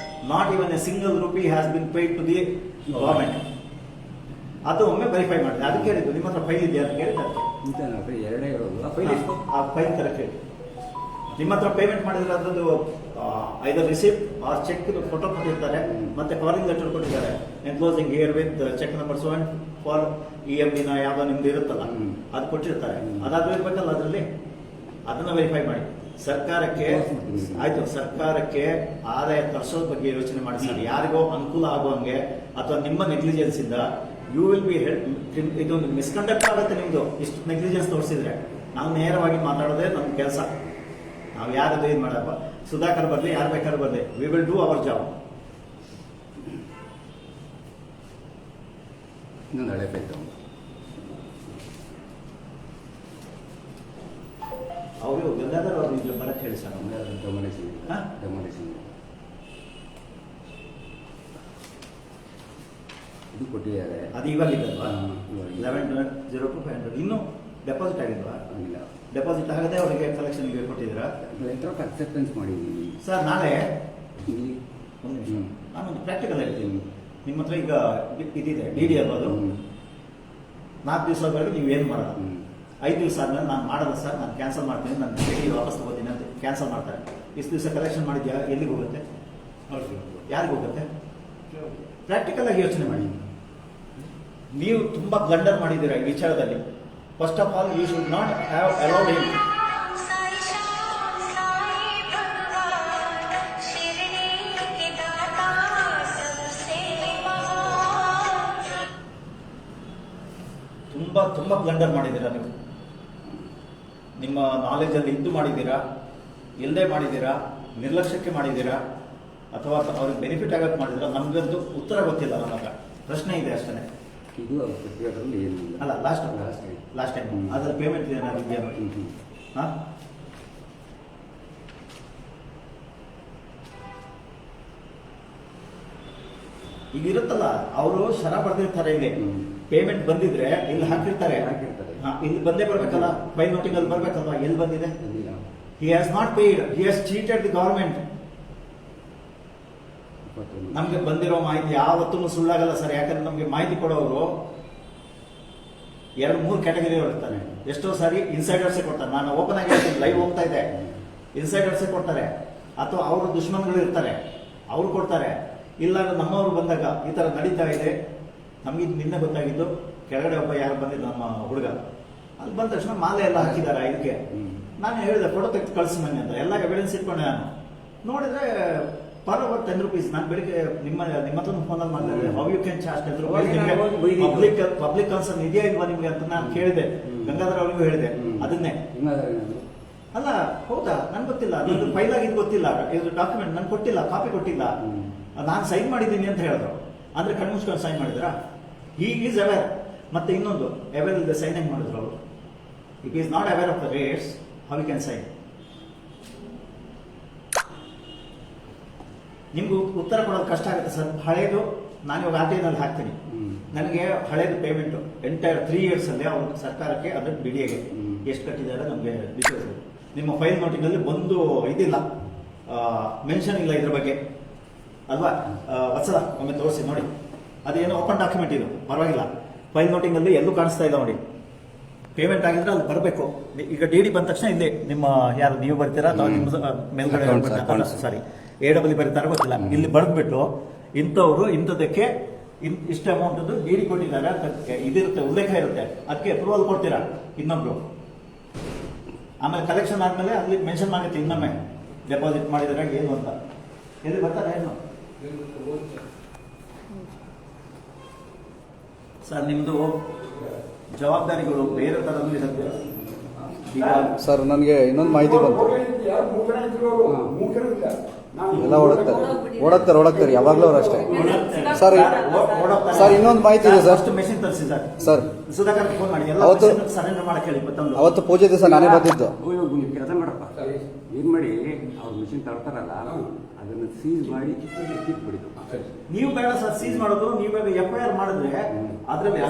not even a single rupee has been paid to the government. ಅದು ಒಮ್ಮೆ ವೆರಿಫೈ ಮಾಡಿದೆ. ಅದಕ್ಕೆ ಹೇಳಿದ್ದು ನಿಮ್ಮ ಹತ್ರ ಫೈಲ್ ಇದೆಯಾ ಅಂತ ಕೇಳಿದ್ರೆ ಎರಡೇ ಇರೋದು. ಆ ಫೈಲ್ ಎಷ್ಟು? ಆ ಫೈಲ್ ತರ ಕೇಳಿ. ನಿಮ್ಮ ಹತ್ರ ಪೇಮೆಂಟ್ ಮಾಡಿದ್ರೆ ಅದ್ರದ್ದು either receipt or cheque photo ಕೊಟ್ಟಿರ್ತಾರೆ, ಮತ್ತೆ ಕಾಲಿಂಗ್ ಲೆಟರ್ ಕೊಟ್ಟಿದ್ದಾರೆ, enclosing herewith cheque number 7 for EMD ಯಾವ್ದೋ ನಿಮ್ದು ಇರುತ್ತಲ್ಲ, ಅದು ಕೊಟ್ಟಿರ್ತಾರೆ. ಅದಾದ್ರೂ ಇರ್ಬೇಕಲ್ಲ ಅದ್ರಲ್ಲಿ. ಅದನ್ನ ವೆರಿಫೈ ಮಾಡಿ. ಸರ್ಕಾರಕ್ಕೆ ಆಯ್ತು, ಸರ್ಕಾರಕ್ಕೆ ಆದಾಯ ತರಿಸೋದ್ರ ಬಗ್ಗೆ ಯೋಚನೆ ಮಾಡಿ ಸರ್. ಯಾರಿಗೋ ಅನುಕೂಲ ಆಗುವಂಗೆ ಅಥವಾ ನಿಮ್ಮ ನೆಗ್ಲಿಜೆನ್ಸ್ ಇಂದ ಯು ವಿಲ್ ಬಿ ಇದೊಂದು ಮಿಸ್ಕಂಡಕ್ಟ್ ಆಗುತ್ತೆ ನಿಮ್ದು. ಇಷ್ಟು ನೆಗ್ಲಿಜೆನ್ಸ್ ತೋರಿಸಿದ್ರೆ ನಾವು ನೇರವಾಗಿ ಮಾತಾಡೋದೇ ನಮ್ಮ ಕೆಲಸ. ನಾವು ಯಾರದು ಇದು ಮಾಡಪ್ಪ, ಸುಧಾಕರ್ ಬರಲಿ, ಯಾರು ಬೇಕಾದ್ರೂ ಬರಲಿ, we will do our job. ಇನ್ನೊಂದು ಹಳೆ ಫೈಲ್ ತಗೊಂಡು ಅವರು ಗಂಗಾಧರ್ ಅವ್ರು ಇಲ್ಲಿ ಬರಕ್ಕೆ ಹೇಳಿ ಸರ್. ಗಮನಿಸಿ ಹಾ? ಗಮನಿಸಿ ಇದು ಕೊಟ್ಟಿದ್ದಾರೆ. ಅದು ಇವಾಗ ಇದಲ್ವಾ, ಇವಾಗ. 11,02,500 ಇನ್ನೂ ಡೆಪಾಸಿಟ್ ಆಗಿಲ್ವಾ? ಆಗಿಲ್ಲ. ಡೆಪಾಸಿಟ್ ಆಗದೆ ಅವರಿಗೆ ಕಲೆಕ್ಷನ್ಗೆ ಕೊಟ್ಟಿದ್ದೀರಾ ಲೆಟರ್ ಆಫ್ ಅಕ್ಸೆಪ್ಟೆನ್ಸ್ ಮಾಡಿದ್ದೀವಿ. ಸರ್? ನಾಳೆ ಇಲ್ಲಿ ಒಂದು ನಿಮಿಷ, ಹ್ಮ್. ನಾನೊಂದು ಪ್ರಾಕ್ಟಿಕಲ್ ಹೇಳ್ತೀನಿ. ನಿಮ್ಮ ಹತ್ರ ಈಗ ಇದಿದೆ ಡಿ ಡಿ ಅಲ್ವಾ, ಅದು 4 ದಿವಸವರೆಗೆ ನೀವು ಏನು ಮಾಡಲ್ಲ. 5 ದಿವಸ ಆದ್ಮೇಲೆ ನಾನು ಮಾಡಲ್ಲ ಸರ್, ನಾನು ಕ್ಯಾನ್ಸಲ್ ಮಾಡ್ತೀನಿ, ನಾನು ಡಿ ವಾಪಸ್ ತಗೋತೀನಿ ಅಂತ ಕ್ಯಾನ್ಸಲ್ ಮಾಡ್ತಾರೆ. ಇಷ್ಟು ದಿವಸ ಕಲೆಕ್ಷನ್ ಮಾಡಿದ್ಯಾ, ಎಲ್ಲಿಗೆ ಹೋಗುತ್ತೆ? ಯಾರಿಗೆ ಹೋಗುತ್ತೆ? ಪ್ರಾಕ್ಟಿಕಲ್ ಆಗಿ ಯೋಚನೆ ಮಾಡಿ. ನೀವು ತುಂಬಾ ಬ್ಲಂಡರ್ ಮಾಡಿದ್ದೀರಾ ಈ ವಿಚಾರದಲ್ಲಿ. First of all you should not have allowed him. ತುಂಬಾ ಬ್ಲಂಡರ್ ಮಾಡಿದ್ದೀರಾ ನೀವು. ನಿಮ್ಮ ನಾಲೆಜಲ್ಲಿ ಇದ್ದು ಮಾಡಿದ್ದೀರಾ, ಇಲ್ಲದೆ ಮಾಡಿದ್ದೀರಾ, ನಿರ್ಲಕ್ಷ್ಯಕ್ಕೆ ಮಾಡಿದ್ದೀರಾ, ಅಥವಾ ಅವ್ರಿಗೆ ಬೆನಿಫಿಟ್ ಆಗಕ್ಕೆ ಮಾಡಿದ್ದೀರಾ, ನಮಗಂತೂ ಉತ್ತರ ಗೊತ್ತಿಲ್ಲ. ನಮ್ಮ ಹತ್ರ ಪ್ರಶ್ನೆ ಇದೆ ಅಷ್ಟೇ. ಇದು ಪ್ರತಿಯೊಂದರಲ್ಲಿ ಏನಿಲ್ಲ. ಅಲ್ಲ, ಲಾಸ್ಟ್ ಟೈಮ್ ಅದರ ಪೇಮೆಂಟ್ ಏನಾದ್ರು ಇದೆಯಾ ನೋಡಿ. ಹಾಂ, ಈಗ ಇರುತ್ತಲ್ಲ, ಅವರು ಶರ ಬರ್ದಿರ್ತಾರೆ, ಇಲ್ಲಿ ಪೇಮೆಂಟ್ ಬಂದಿದ್ರೆ ಇಲ್ಲಿ ಹಾಕಿರ್ತಾರೆ. ಇಲ್ಲಿ ಬಂದೇ ಬರ್ಬೇಕಲ್ಲ, ಬೈ ನೋಟಿಂಗ್ ಅಲ್ಲಿ ಬರ್ಬೇಕಲ್ವಾ, ಎಲ್ಲಿ ಬಂದಿದೆ? He has not paid, he has cheated the government. ನಮ್ಗೆ ಬಂದಿರೋ ಮಾಹಿತಿ ಯಾವತ್ತೂ ಸುಳ್ಳಾಗಲ್ಲ ಸರ್. ಯಾಕಂದ್ರೆ ನಮ್ಗೆ ಮಾಹಿತಿ ಕೊಡೋರು 2-3 ಕ್ಯಾಟಗರಿ ಇರ್ತಾರೆ. ಎಷ್ಟೋ ಸಾರಿ ಇನ್ಸೈಡರ್ಸೇ ಕೊಡ್ತಾರೆ. ನಾನು ಓಪನ್ ಆಗಿ ಹೇಳ್ತೀನಿ, ಲೈವ್ ಹೋಗ್ತಾ ಇದೆ, ಇನ್ಸೈಡರ್ಸೇ ಕೊಡ್ತಾರೆ. ಅಥವಾ ಅವರು ದುಶ್ಮನ್ಗಳು ಇರ್ತಾರೆ, ಅವ್ರು ಕೊಡ್ತಾರೆ. ಇಲ್ಲ ನಮ್ಮವರು ಬಂದಾಗ ಈ ತರ ನಡೀತಾ ಇದೆ. ನಮ್ಗೆ ನಿನ್ನೆ ಗೊತ್ತಾಗಿದ್ದು, ಕೆಳಗಡೆ ಒಬ್ಬ ಯಾರು ಬಂದಿದ್ದು ನಮ್ಮ ಹುಡುಗ, ಅಲ್ಲಿ ಬಂದ ತಕ್ಷಣ ಮಾಲೆ ಎಲ್ಲ ಹಾಕಿದಾರ ಇದಕ್ಕೆ. ನಾನು ಹೇಳಿದೆ ಫೋಟೋ ತೆಗೆದು ಕಳಿಸಿ ಬನ್ನಿ ಅಂತ. ಎಲ್ಲ ಎವಿಡೆನ್ಸ್ ಇಟ್ಕೊಂಡೆ. ನಾನು ನೋಡಿದ್ರೆ ಪರ್ ಅವರ್ 10 rupees. ನಾನು ಬೆಳಿಗ್ಗೆ ನಿಮ್ಮ ಹತ್ರ ಫೋನಲ್ಲಿ ಮಾಡಿದೆ, how you can charge 10 rupees, public concern ಇದೆಯಾ ಇಲ್ವಾ ನಿಮ್ಗೆ ಅಂತ ನಾನು ಕೇಳಿದೆ. ಗಂಗಾಧರ್ ಅವರಿಗೂ ಹೇಳಿದೆ ಅದನ್ನೇ. ಅಲ್ಲ, ಹೌದಾ, ನನ್ಗೆ ಗೊತ್ತಿಲ್ಲ, ಅದು ಫೈಲ್ ಆಗಿದ್ದು ಗೊತ್ತಿಲ್ಲ, ಇದು ಡಾಕ್ಯುಮೆಂಟ್ ನನ್ಗೆ ಕೊಟ್ಟಿಲ್ಲ, ಕಾಪಿ ಕೊಟ್ಟಿಲ್ಲ, ನಾನು ಸೈನ್ ಮಾಡಿದ್ದೀನಿ ಅಂತ ಹೇಳಿದ್ರು. ಅಂದ್ರೆ ಕಣ್ಮುಚ್ಕೊಂಡು ಸೈನ್ ಮಾಡಿದ್ರಾ? He is aware. ಮತ್ತೆ ಇನ್ನೊಂದು, ಅವೇರ್ ಇಲ್ಲದೆ ಸೈನ್ ಹೆಂಗ್ ಮಾಡಿದ್ರು ಅವರು? It is not aware of the rates, how you can sign? ನಿಮ್ಗೂ ಉತ್ತರ ಕೊಡೋದು ಕಷ್ಟ ಆಗುತ್ತೆ ಸರ್. ಹಳೇದು ನಾನು ಇವಾಗ ಆರ್ಟಿನಲ್ಲಿ ಹಾಕ್ತೀನಿ, ನನಗೆ ಹಳೇದು ಪೇಮೆಂಟ್ ಎಂಟೈರ್ 3 years ಅಲ್ಲಿ ಅವ್ರ ಸರ್ಕಾರಕ್ಕೆ, ಅದ್ರ ಬಿಡಿಎಗೆ ಎಷ್ಟು ಕಟ್ಟಿದ್ದಾರೆ ನಮಗೆ ಡೀಟೇಲ್ಸ್. ನಿಮ್ಮ ಫೈಲ್ ನೋಟಿಂಗಲ್ಲಿ ಒಂದು ಇದಿಲ್ಲ, ಮೆನ್ಷನ್ ಇಲ್ಲ ಇದ್ರ ಬಗ್ಗೆ ಅಲ್ವಾ? ವತ್ಸಲ ಒಮ್ಮೆ ತೋರಿಸಿ ನೋಡಿ. ಅದೇನೋ ಓಪನ್ ಡಾಕ್ಯುಮೆಂಟ್ ಇದು, ಪರವಾಗಿಲ್ಲ. ಫೈಲ್ ನೋಟಿಂಗ್ ಅಲ್ಲಿ ಎಲ್ಲೂ ಕಾಣಿಸ್ತಾ ಇಲ್ಲ ನೋಡಿ. ಪೇಮೆಂಟ್ ಆಗಿದ್ರೆ ಅಲ್ಲಿ ಬರಬೇಕು. ಈಗ ಡಿ ಬಂದ ತಕ್ಷಣ ಇಲ್ಲಿ ನಿಮ್ಮ ಯಾರು ನೀವು ಬರ್ತೀರಾ ಅಥವಾ ನಿಮ್ಮ ಮೇಲ್ಗಡೆ ಸಾರಿ AW ಬರೀತಾರ ಗೊತ್ತಿಲ್ಲ, ಇಲ್ಲಿ ಬರೆದ್ಬಿಟ್ಟು ಇಂಥವ್ರು ಇಂಥದಕ್ಕೆ ಇಷ್ಟು ಅಮೌಂಟ್ ಡಿ ಕೊಟ್ಟಿದ್ದಾರೆ ಇದಿರುತ್ತೆ, ಉಲ್ಲೇಖ ಇರುತ್ತೆ, ಅದಕ್ಕೆ ಅಪ್ರೂವಲ್ ಕೊಡ್ತೀರಾ ಇನ್ನೊಬ್ರು. ಆಮೇಲೆ ಕಲೆಕ್ಷನ್ ಆದ್ಮೇಲೆ ಅಲ್ಲಿ ಮೆನ್ಷನ್ ಆಗುತ್ತೆ ಇನ್ನೊಮ್ಮೆ ಡೆಪಾಸಿಟ್ ಮಾಡಿದ್ರೆ ಏನು ಅಂತ. ಎಲ್ಲಿ ಬರ್ತಾರೆ ಏನು ಸರ್? ನಿಮ್ದು ಜವಾಬ್ದಾರಿಗಳು ಬೇರೆ ತರದ್ದು ಇರುತ್ತೆ. ಸರ್, ನನಗೆ ಇನ್ನೊಂದು ಮಾಹಿತಿ ಬಂತು. ಎಲ್ಲ ಓಡಾಕ್ತಾರೆ ಯಾವಾಗ್ಲೂ ಅವ್ರು ಅಷ್ಟೇ. ಸರ್ ಇನ್ನೊಂದು ಮಾಹಿತಿ ಇದೆ ಸರ್. ಮೆಷಿನ್ ತರಿಸಿ ಸರ್, ಸುಧಾಕರ್ ಫೋನ್ ಮಾಡಿ, ಅವತ್ತು ಸರೆಂಡರ್ ಮಾಡಕ್ಕೆ ಹೇಳಿ. ಅವತ್ತು ಪೂಜೆ ದಿವಸ ನಾನೇ ಬಂದಿದ್ದು. ನೀವು ಕೆಲಸ ಮಾಡಪ್ಪ, ಏನ್ ಮಾಡಿ ಅವ್ರ ಮಿಷಿನ್ ತರ್ತಾರಲ್ಲ ಅದನ್ನು ಸೀಸ್ ಮಾಡಿ ಕಿತ್ಬಿಡಿದು. ನೀವು ಬೇಡ ಸರ್ ಸೀಸ್ ಮಾಡೋದು. ನೀವು FIR ಮಾಡಿದ್ರೆ ಅದರಲ್ಲಿ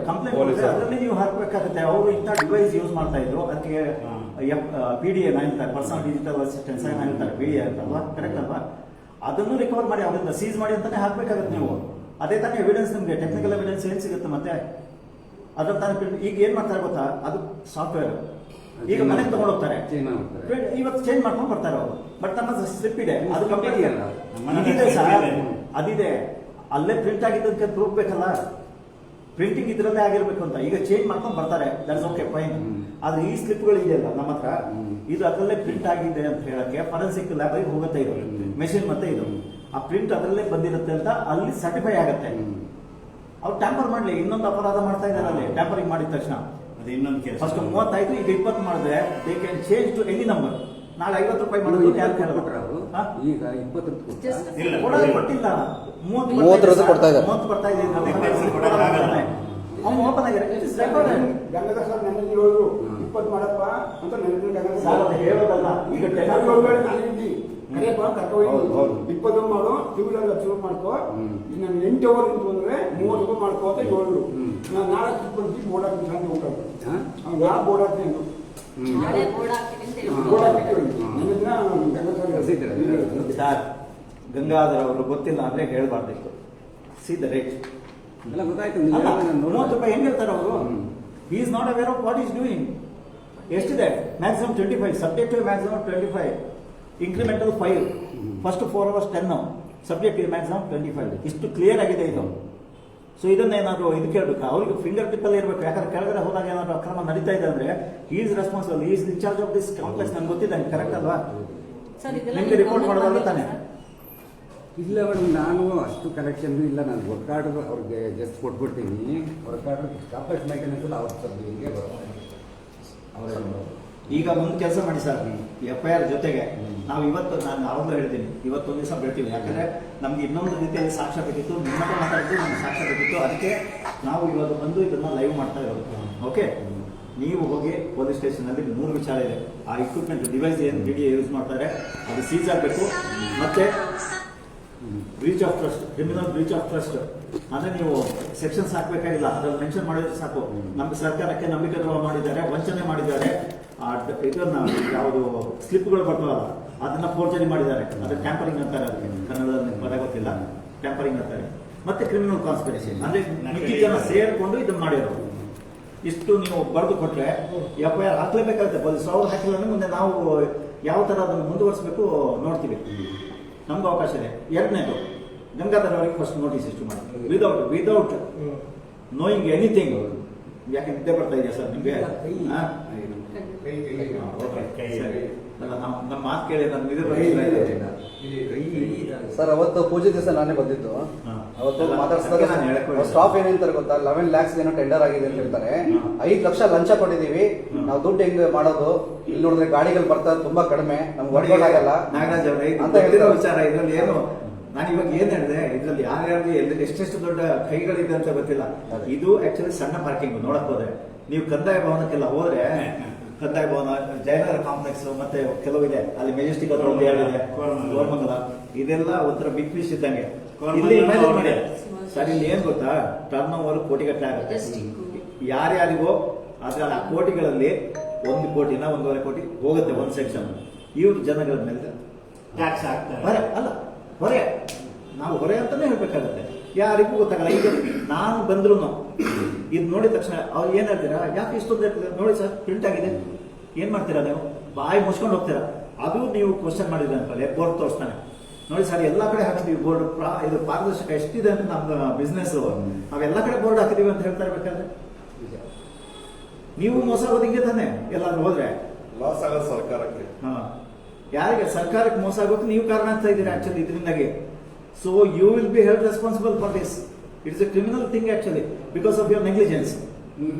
ಕಂಪ್ಲೇಂಟ್ ಅದರಲ್ಲಿ ನೀವು ಹಾಕಬೇಕಾಗುತ್ತೆ. ಅವರು ಇಂಥ ಡಿವೈಸ್ ಯೂಸ್ ಮಾಡ್ತಾ ಇದ್ರು, ಅದಕ್ಕೆ PDA ಹೇಳ್ತಾರೆ, ಪರ್ಸನಲ್ ಡಿಜಿಟಲ್ ಅಸಿಸ್ಟೆನ್ಸ್ ಹೇಳ್ತಾರೆ, PDA ಅಂತಲ್ವಾ, ಕರೆಕ್ಟ್ ಅಲ್ವಾ? ಅದನ್ನು ರಿಕವರ್ ಮಾಡಿ ಅವರಿಂದ ಸೀಸ್ ಮಾಡಿ ಅಂತಾನೆ ಹಾಕ್ಬೇಕಾಗುತ್ತೆ ನೀವು. ಅದೇ ತಾನೇ ಎವಿಡೆನ್ಸ್. ನಿಮಗೆ ಟೆಕ್ನಿಕಲ್ ಎವಿಡೆನ್ಸ್ ಏನ್ ಸಿಗುತ್ತೆ ಮತ್ತೆ? ಅದ್ರ ತಾನೇ ಈಗ ಏನ್ ಮಾಡ್ತಾರೆ ಗೊತ್ತಾ, ಅದು ಸಾಫ್ಟ್ವೇರ್ ಈಗ ಮನೆಗೆ ತಗೊಂಡು ಹೋಗ್ತಾರೆ, ಇವತ್ತು ಚೇಂಜ್ ಮಾಡ್ಕೊಂಡು ಬರ್ತಾರೆ ಅವರು. ಬಟ್ ನಮ್ಮ ಸ್ಲಿಪ್ ಇದೆ, ಅದು ಕಂಪ್ಲೀಟ್ ಇದಿದೆ ಸರ್, ಅದಿದೆ, ಅಲ್ಲೇ ಪ್ರಿಂಟ್ ಆಗಿದ್ದಕ್ಕೆ ಪ್ರೂಫ್ ಬೇಕಲ್ಲ. ಪ್ರಿಂಟಿಂಗ್ ಇದ್ರಲ್ಲೇ ಆಗಿರ್ಬೇಕು ಅಂತ. ಈಗ ಚೇಂಜ್ ಮಾಡ್ಕೊಂಡು ಬರ್ತಾರೆ, ದಟ್ಸ್ ಓಕೆ ಫೈನ್. ಆದ್ರೆ ಈ ಸ್ಲಿಪ್ಗಳು ಇದೆಯಲ್ಲ ನಮ್ಮ ಹತ್ರ, ಇದು ಅದರಲ್ಲೇ ಪ್ರಿಂಟ್ ಆಗಿದೆ ಅಂತ ಹೇಳಕ್ಕೆ ಫಾರೆನ್ಸಿಕ್ ಲ್ಯಾಬ್ಗೆ ಹೋಗುತ್ತೆ. ಇದು ಮೆಷಿನ್ ಮತ್ತೆ ಇದು ಆ ಪ್ರಿಂಟ್ ಅದರಲ್ಲೇ ಬಂದಿರುತ್ತೆ ಅಂತ ಅಲ್ಲಿ ಸರ್ಟಿಫೈ ಆಗುತ್ತೆ. ಅವ್ರು ಟ್ಯಾಂಪರ್ ಮಾಡ್ಲಿ, ಇನ್ನೊಂದು ಅಪರಾಧ ಮಾಡ್ತಾ ಇದ್ದಾರೆ ಅಲ್ಲಿ. ಟ್ಯಾಂಪರಿಂಗ್ ಮಾಡಿದ ತಕ್ಷಣ ಅದು ಇನ್ನೊಂದು ಕೇಸ್. ಫಸ್ಟ್ 35 ಈಗ 20 ಮಾಡಿದ್ರೆ they can change to any number. ನಾಳೆ 50 ರೂಪಾಯಿ ಮಾಡೋದು ಯಾರು ಕೊಟ್ರ ಅವರು ಈಗ 20 ರೂಪಾಯಿ ಇಲ್ಲ ಕೊಟ್ಟಿಲ್ಲ, 30 ರೂಪಾಯಿ ಕೊಡ್ತಾ ಇದ್ದಾರೆ. 30 ಬರ್ತಾ ಇದೆ. ಕೊಡಕ್ಕಾಗಲ್ಲ. ಅವ್ನು ಓಪನ್ ಆಗಿದೆ. ಗಂಗದ ಸರ್ ನನ್ನ ಹೇಳೋದು 20 ಮಾಡಪ್ಪ ಅಂತ ನನ್ನ ಸರ್ ಅದು ಹೇಳೋದಲ್ಲ, ಈಗ ಕರೆಯಪ್ಪ ಕರ್ಕೊಂಡು 20 ಮಾಡು, ಸಿವಿಲ್ ಶುರು ಮಾಡ್ಕೋ, ನಾನು 8 ಅವರ್ ಅಂತ ಅಂದ್ರೆ 30 ರೂಪಾಯಿ ಮಾಡ್ಕೋ ಅಂತ ಹೇಳಿದ್ರು. ನಾನು ನಾಳೆ ಬಂದು ಬೋರ್ಡ್ ಹಾಕಿ ಶಾಂತಿ ಹೋಗ್ತಾರೆ. ಅವ್ನು ಯಾವ ಬೋರ್ಡ್ ಹಾಕ್ತೀನಿ ಅಂದ್ರು. ನಾಳೆ ಬೋರ್ಡ್ ಹಾಕ್ತೀನಿ ಅಂತ ಹೇಳಿ. ಬೋರ್ಡ್ ಹಾಕಿದ್ರು ನನ್ನ ಸರ್ ಗಂಗಾಧರ್ ಅವರು ಗೊತ್ತಿಲ್ಲ ಅಂದ್ರೆ ಹೇಳ್ಬಾರ್ದಿತ್ತು. C the rate. ಎಲ್ಲ ಗೊತ್ತಾಯ್ತು. 30 ರೂಪಾಯಿ ಹೆಂಗ್ ಹೇಳ್ತಾರೆ ಅವರು? He is not aware of what is doing. ಎಷ್ಟಿದೆ? Maximum 25, subjective maximum 25, incremental 5, first 4 hours 10, subjective maximum 25. ಇಷ್ಟು ಕ್ಲಿಯರ್ ಆಗಿದೆ ಇದು. ಸೊ ಇದನ್ನೇನಾದ್ರು ಇದು ಕೇಳಬೇಕು, ಅವ್ರಿಗೆ ಫಿಂಗರ್ ಟಿಪ್ ಅಲ್ಲಿ ಇರಬೇಕು. ಯಾಕಂದ್ರೆ ಕೆಳಗಡೆ ಹೋದಾಗ ಏನಾದ್ರು ಅಕ್ರಮ ನಡೀತಾ ಇದೆ ಅಂದ್ರೆ he is responsible, he is in charge of this complex. ನಂಗೆ ಗೊತ್ತಿದೆ, ಕರೆಕ್ಟ್ ಅಲ್ವಾ? ಸರ್ ಇದೆಲ್ಲ ನಿಮ್ಗೆ ರಿಪೋರ್ಟ್ ಮಾಡೋದಲ್ಲ ತಾನೆ? ಇಲ್ಲ ಮೇಡಮ್, ನಾನು ಅಷ್ಟು ಕಲೆಕ್ಷನ್ ಇಲ್ಲ. ನಾನು ವರ್ಕ್ ಕಾರ್ಡ್ ಅವ್ರಿಗೆ ಜಸ್ಟ್ ಕೊಟ್ಬಿಡ್ತೀನಿ. ವರ್ಕ್ ಕಾರ್ಡ್ ಕಾಂಪ್ಲೆಕ್ಸ್ ಮೇಂಟೆನೆನ್ಸ್ ಎಲ್ಲ ಅವ್ರ ಹಿಂಗೆ ಬರೋದು. ಈಗ ಮುಂದೆ ಕೆಲಸ ಮಾಡಿ ಸರ್, FIR ಜೊತೆಗೆ ನಾವು ಇವತ್ತು, ನಾನು ಯಾವಾಗಲೂ ಹೇಳ್ತೀನಿ, ಇವತ್ತೊಂದು ದಿವಸ ಬಿಡ್ತೀವಿ. ಯಾಕಂದ್ರೆ ನಮ್ಗೆ ಇನ್ನೊಂದು ರೀತಿಯಲ್ಲಿ ಸಾಕ್ಷ್ಯ ಬೇಕಿತ್ತು, ನಿಮ್ಮ ಹತ್ರ ಮಾತಾಡಿದ್ದು ನಮ್ಗೆ ಸಾಕ್ಷ್ಯ ಬೇಕಿತ್ತು. ಅದಕ್ಕೆ ನಾವು ಇವತ್ತು ಬಂದು ಇದನ್ನ ಲೈವ್ ಮಾಡ್ತಾ ಇರೋದು. ಓಕೆ, ನೀವು ಹೋಗಿ ಪೊಲೀಸ್ ಸ್ಟೇಷನ್ ಅಲ್ಲಿ 3 ವಿಚಾರ ಇದೆ. ಆ ಇಕ್ವಿಪ್ಮೆಂಟ್ ಡಿವೈಸ್ ಏನು BDA ಯೂಸ್ ಮಾಡ್ತಾರೆ ಅದು ಸೀಸ್ ಆಗಬೇಕು. ಮತ್ತೆ breach of trust, criminal breach of trust ಅಂದ್ರೆ ನೀವು ಸೆಕ್ಷನ್ಸ್ ಹಾಕ್ಬೇಕಾಗಿಲ್ಲ, ಅದ್ರಲ್ಲಿ ಮೆನ್ಷನ್ ಮಾಡಿದ್ರೆ ಸಾಕು. ನಮ್ಮ ಸರ್ಕಾರಕ್ಕೆ ನಂಬಿಕೆ ದ್ರೋಹ ಮಾಡಿದ್ದಾರೆ, ವಂಚನೆ ಮಾಡಿದ್ದಾರೆ, ಇದನ್ನ ಯಾವುದು ಸ್ಲಿಪ್ಗಳು ಬರ್ತಾವಲ್ಲ ಅದನ್ನ ಫೋರ್ಜರಿ ಮಾಡಿದ್ದಾರೆ, ಅದು ಟ್ಯಾಂಪರಿಂಗ್ ಅಂತಾರೆ. ಅದಕ್ಕೆ ಕನ್ನಡದಲ್ಲಿ ಪದ ಗೊತ್ತಿಲ್ಲ, ಟ್ಯಾಂಪರಿಂಗ್ ಅಂತಾರೆ. ಮತ್ತೆ ಕ್ರಿಮಿನಲ್ ಕಾನ್ಸ್ಪಿರಸಿ ಅಂದ್ರೆ ಮಿಕ್ಕಿ ಜನ ಸೇರ್ಕೊಂಡು ಇದನ್ನ ಮಾಡಿರೋದು. ಇಷ್ಟು ನೀವು ಬರೆದು ಕೊಟ್ರೆ FIR ಹಾಕ್ಲೇಬೇಕಾಗುತ್ತೆ. ಪೊಲೀಸ್ ಅವ್ರು ಹಾಕಿಲ್ಲ ಅಂದ್ರೆ ಮುಂದೆ ನಾವು ಯಾವ ತರ ಅದನ್ನು ಮುಂದುವರಿಸಬೇಕು ನೋಡ್ತೀವಿ. ನಮ್ಗೆ ಅವಕಾಶ ಇದೆ. ಎರಡನೇದು, ಗಂಗಾಧರ್ ಅವರಿಗೆ ಫಸ್ಟ್ ನೋಟಿಸ್ ಇಶ್ಯೂ ಮಾಡಿ, ವಿದೌಟ್ ನೋಯಿಂಗ್ ಎನಿಥಿಂಗ್. ಯಾಕೆ ನಿದ್ದೆ ಬರ್ತಾ ಇದೆಯಾ ಸರ್ ನಿಮ್ಗೆ? ನಮ್ಮ ಮಾತು ಕೇಳಿ ನಮ್ಗೆ ಇದು ಸರ್ ಅವತ್ತು ಪೂಜೆ ದಿವಸ ನಾನೇ ಬಂದಿದ್ದು. ಅವತ್ತು ಮಾತಾಡ್ಸಿದಾಗ ನಾನು ಹೇಳಕ್ ಹೋಗಿದ್ದೆ. ಸ್ಟಾಫ್ ಏನೇಂತಾರೆ ಗೊತ್ತಾ, 11 lakhs ಏನೋ ಟೆಂಡರ್ ಆಗಿದೆ ಅಂತ ಹೇಳ್ತಾರೆ. 5 ಲಕ್ಷ ಲಂಚ ಕೊಟ್ಟಿದೀವಿ, ನಾವು ದುಡ್ಡು ಹೆಂಗ್ ಮಾಡೋದು, ಇಲ್ಲಿ ನೋಡಿದ್ರೆ ಗಾಡಿಗಳು ಬರ್ತಾರೆ ತುಂಬಾ ಕಡಿಮೆ, ನಮ್ಗೆ ವರ್ಕೌಟ್ ಆಗಲ್ಲ ನಾಗರಾಜ್ ಅವರೇ ಅಂತ ಹೇಳ್ತಿರೋ ವಿಚಾರ. ಇದ್ರಲ್ಲಿ ಏನು, ನಾನು ಇವಾಗ ಏನ್ ಹೇಳಿದೆ, ಇದ್ರಲ್ಲಿ ಯಾರ್ಯಾರಿಗೆ ಎಷ್ಟೆಷ್ಟು ದೊಡ್ಡ ಕೈಗಳಿದೆ ಅಂತ ಗೊತ್ತಿಲ್ಲ. ಇದು ಆಕ್ಚುಲಿ ಸಣ್ಣ ಪಾರ್ಕಿಂಗ್. ನೋಡಕ್ ಹೋದ್ರೆ ನೀವು ಕಂದಾಯ ಭವನಕ್ಕೆಲ್ಲ ಹೋದ್ರೆ, ಕಂದಾಯ ಭವನ, ಜಯನಗರ ಕಾಂಪ್ಲೆಕ್ಸ್, ಮತ್ತೆ ಕೆಲವಿದೆ ಅಲ್ಲಿ ಮೆಜೆಸ್ಟಿಕ್ ಹತ್ರ ಒಂದು ಎರಡಿದೆ, ಕೋರಮಂಗಲ, ಇದೆಲ್ಲ ಒಂಥರ ಬಿಗ್ ಫಿಶ್ ಇದ್ದಂಗೆ. ಇಲ್ಲಿ ಇಮ್ಯಾಜಿನ್ ಮಾಡಿ ಸರ್, ಇಲ್ಲಿ ಏನ್ ಗೊತ್ತಾ, ಟರ್ನ್ ಓವರ್ ಕೋಟಿಗಟ್ಟಲೆ ಆಗುತ್ತೆ ಯಾರ್ಯಾರಿಗೋ. ಆದ್ರೆ ಆ ಕೋಟಿಗಳಲ್ಲಿ 1 ಕೋಟಿನ 1.5 ಕೋಟಿ ಹೋಗುತ್ತೆ ಒಂದು ಸೆಕ್ಷನ್. ಇವ್ರು ಜನಗಳ ಮೇಲೆ ಟ್ಯಾಕ್ಸ್ ಹಾಕ್ತಾರೆ. ಹೊರೆ ಅಲ್ಲ, ಹೊರೆ. ನಾವು ಹೊರೆ ಅಂತಾನೆ ಹೇಳ್ಬೇಕಾಗತ್ತೆ, ಯಾರಿಗೂ ಗೊತ್ತಾಗಲ್ಲ. ಈಗ ನಾನು ಬಂದ್ರು ಇದು ನೋಡಿದ ತಕ್ಷಣ ಅವ್ರು ಏನ್ ಹೇಳ್ತೀರಾ, ಯಾಕೆ ಇಷ್ಟೊಂದು ನೋಡಿ ಸರ್ ಪ್ರಿಂಟ್ ಆಗಿದೆ, ಏನ್ ಮಾಡ್ತೀರಾ ನೀವು? ಬಾಯಿ ಮುಚ್ಕೊಂಡು ಹೋಗ್ತೀರಾ. ಅದು ನೀವು ಕ್ವಶನ್ ಮಾಡಿದ್ರೆ ಅಂತಲ್ಲ, ಬೋರ್ಡ್ ತೋರಿಸ್ತಾನೆ ನೋಡಿ ಸರ್, ಎಲ್ಲಾ ಕಡೆ ಹಾಕಿದೀವಿ ಬೋರ್ಡ್, ಇದು ಪಾರದರ್ಶಕ ಎಷ್ಟಿದೆ ಅಂತ ನಮ್ದು ಬಿಸ್ನೆಸ್, ನಾವೆಲ್ಲ ಕಡೆ ಬೋರ್ಡ್ ಹಾಕಿದೀವಿ ಅಂತ ಹೇಳ್ತಾ ಇರ್ಬೇಕಾದ್ರೆ ನೀವು ಮೋಸ ಹೋದಿಂಗೆ ತಾನೆ. ಎಲ್ಲಾದ್ರೂ ಹೋದ್ರೆ ಲಾಸ್ ಆಗೋದು ಸರ್ಕಾರಕ್ಕೆ. ಯಾರಿಗೆ? ಸರ್ಕಾರಕ್ಕೆ ಮೋಸ ಆಗೋಕೆ ನೀವು ಕಾರಣ ಆಗ್ತಾ ಇದ್ದೀರಾ ಆಕ್ಚುಲಿ ಇದರಿಂದಾಗಿ. So you will be held responsible for this. It's a criminal thing actually because of your negligence.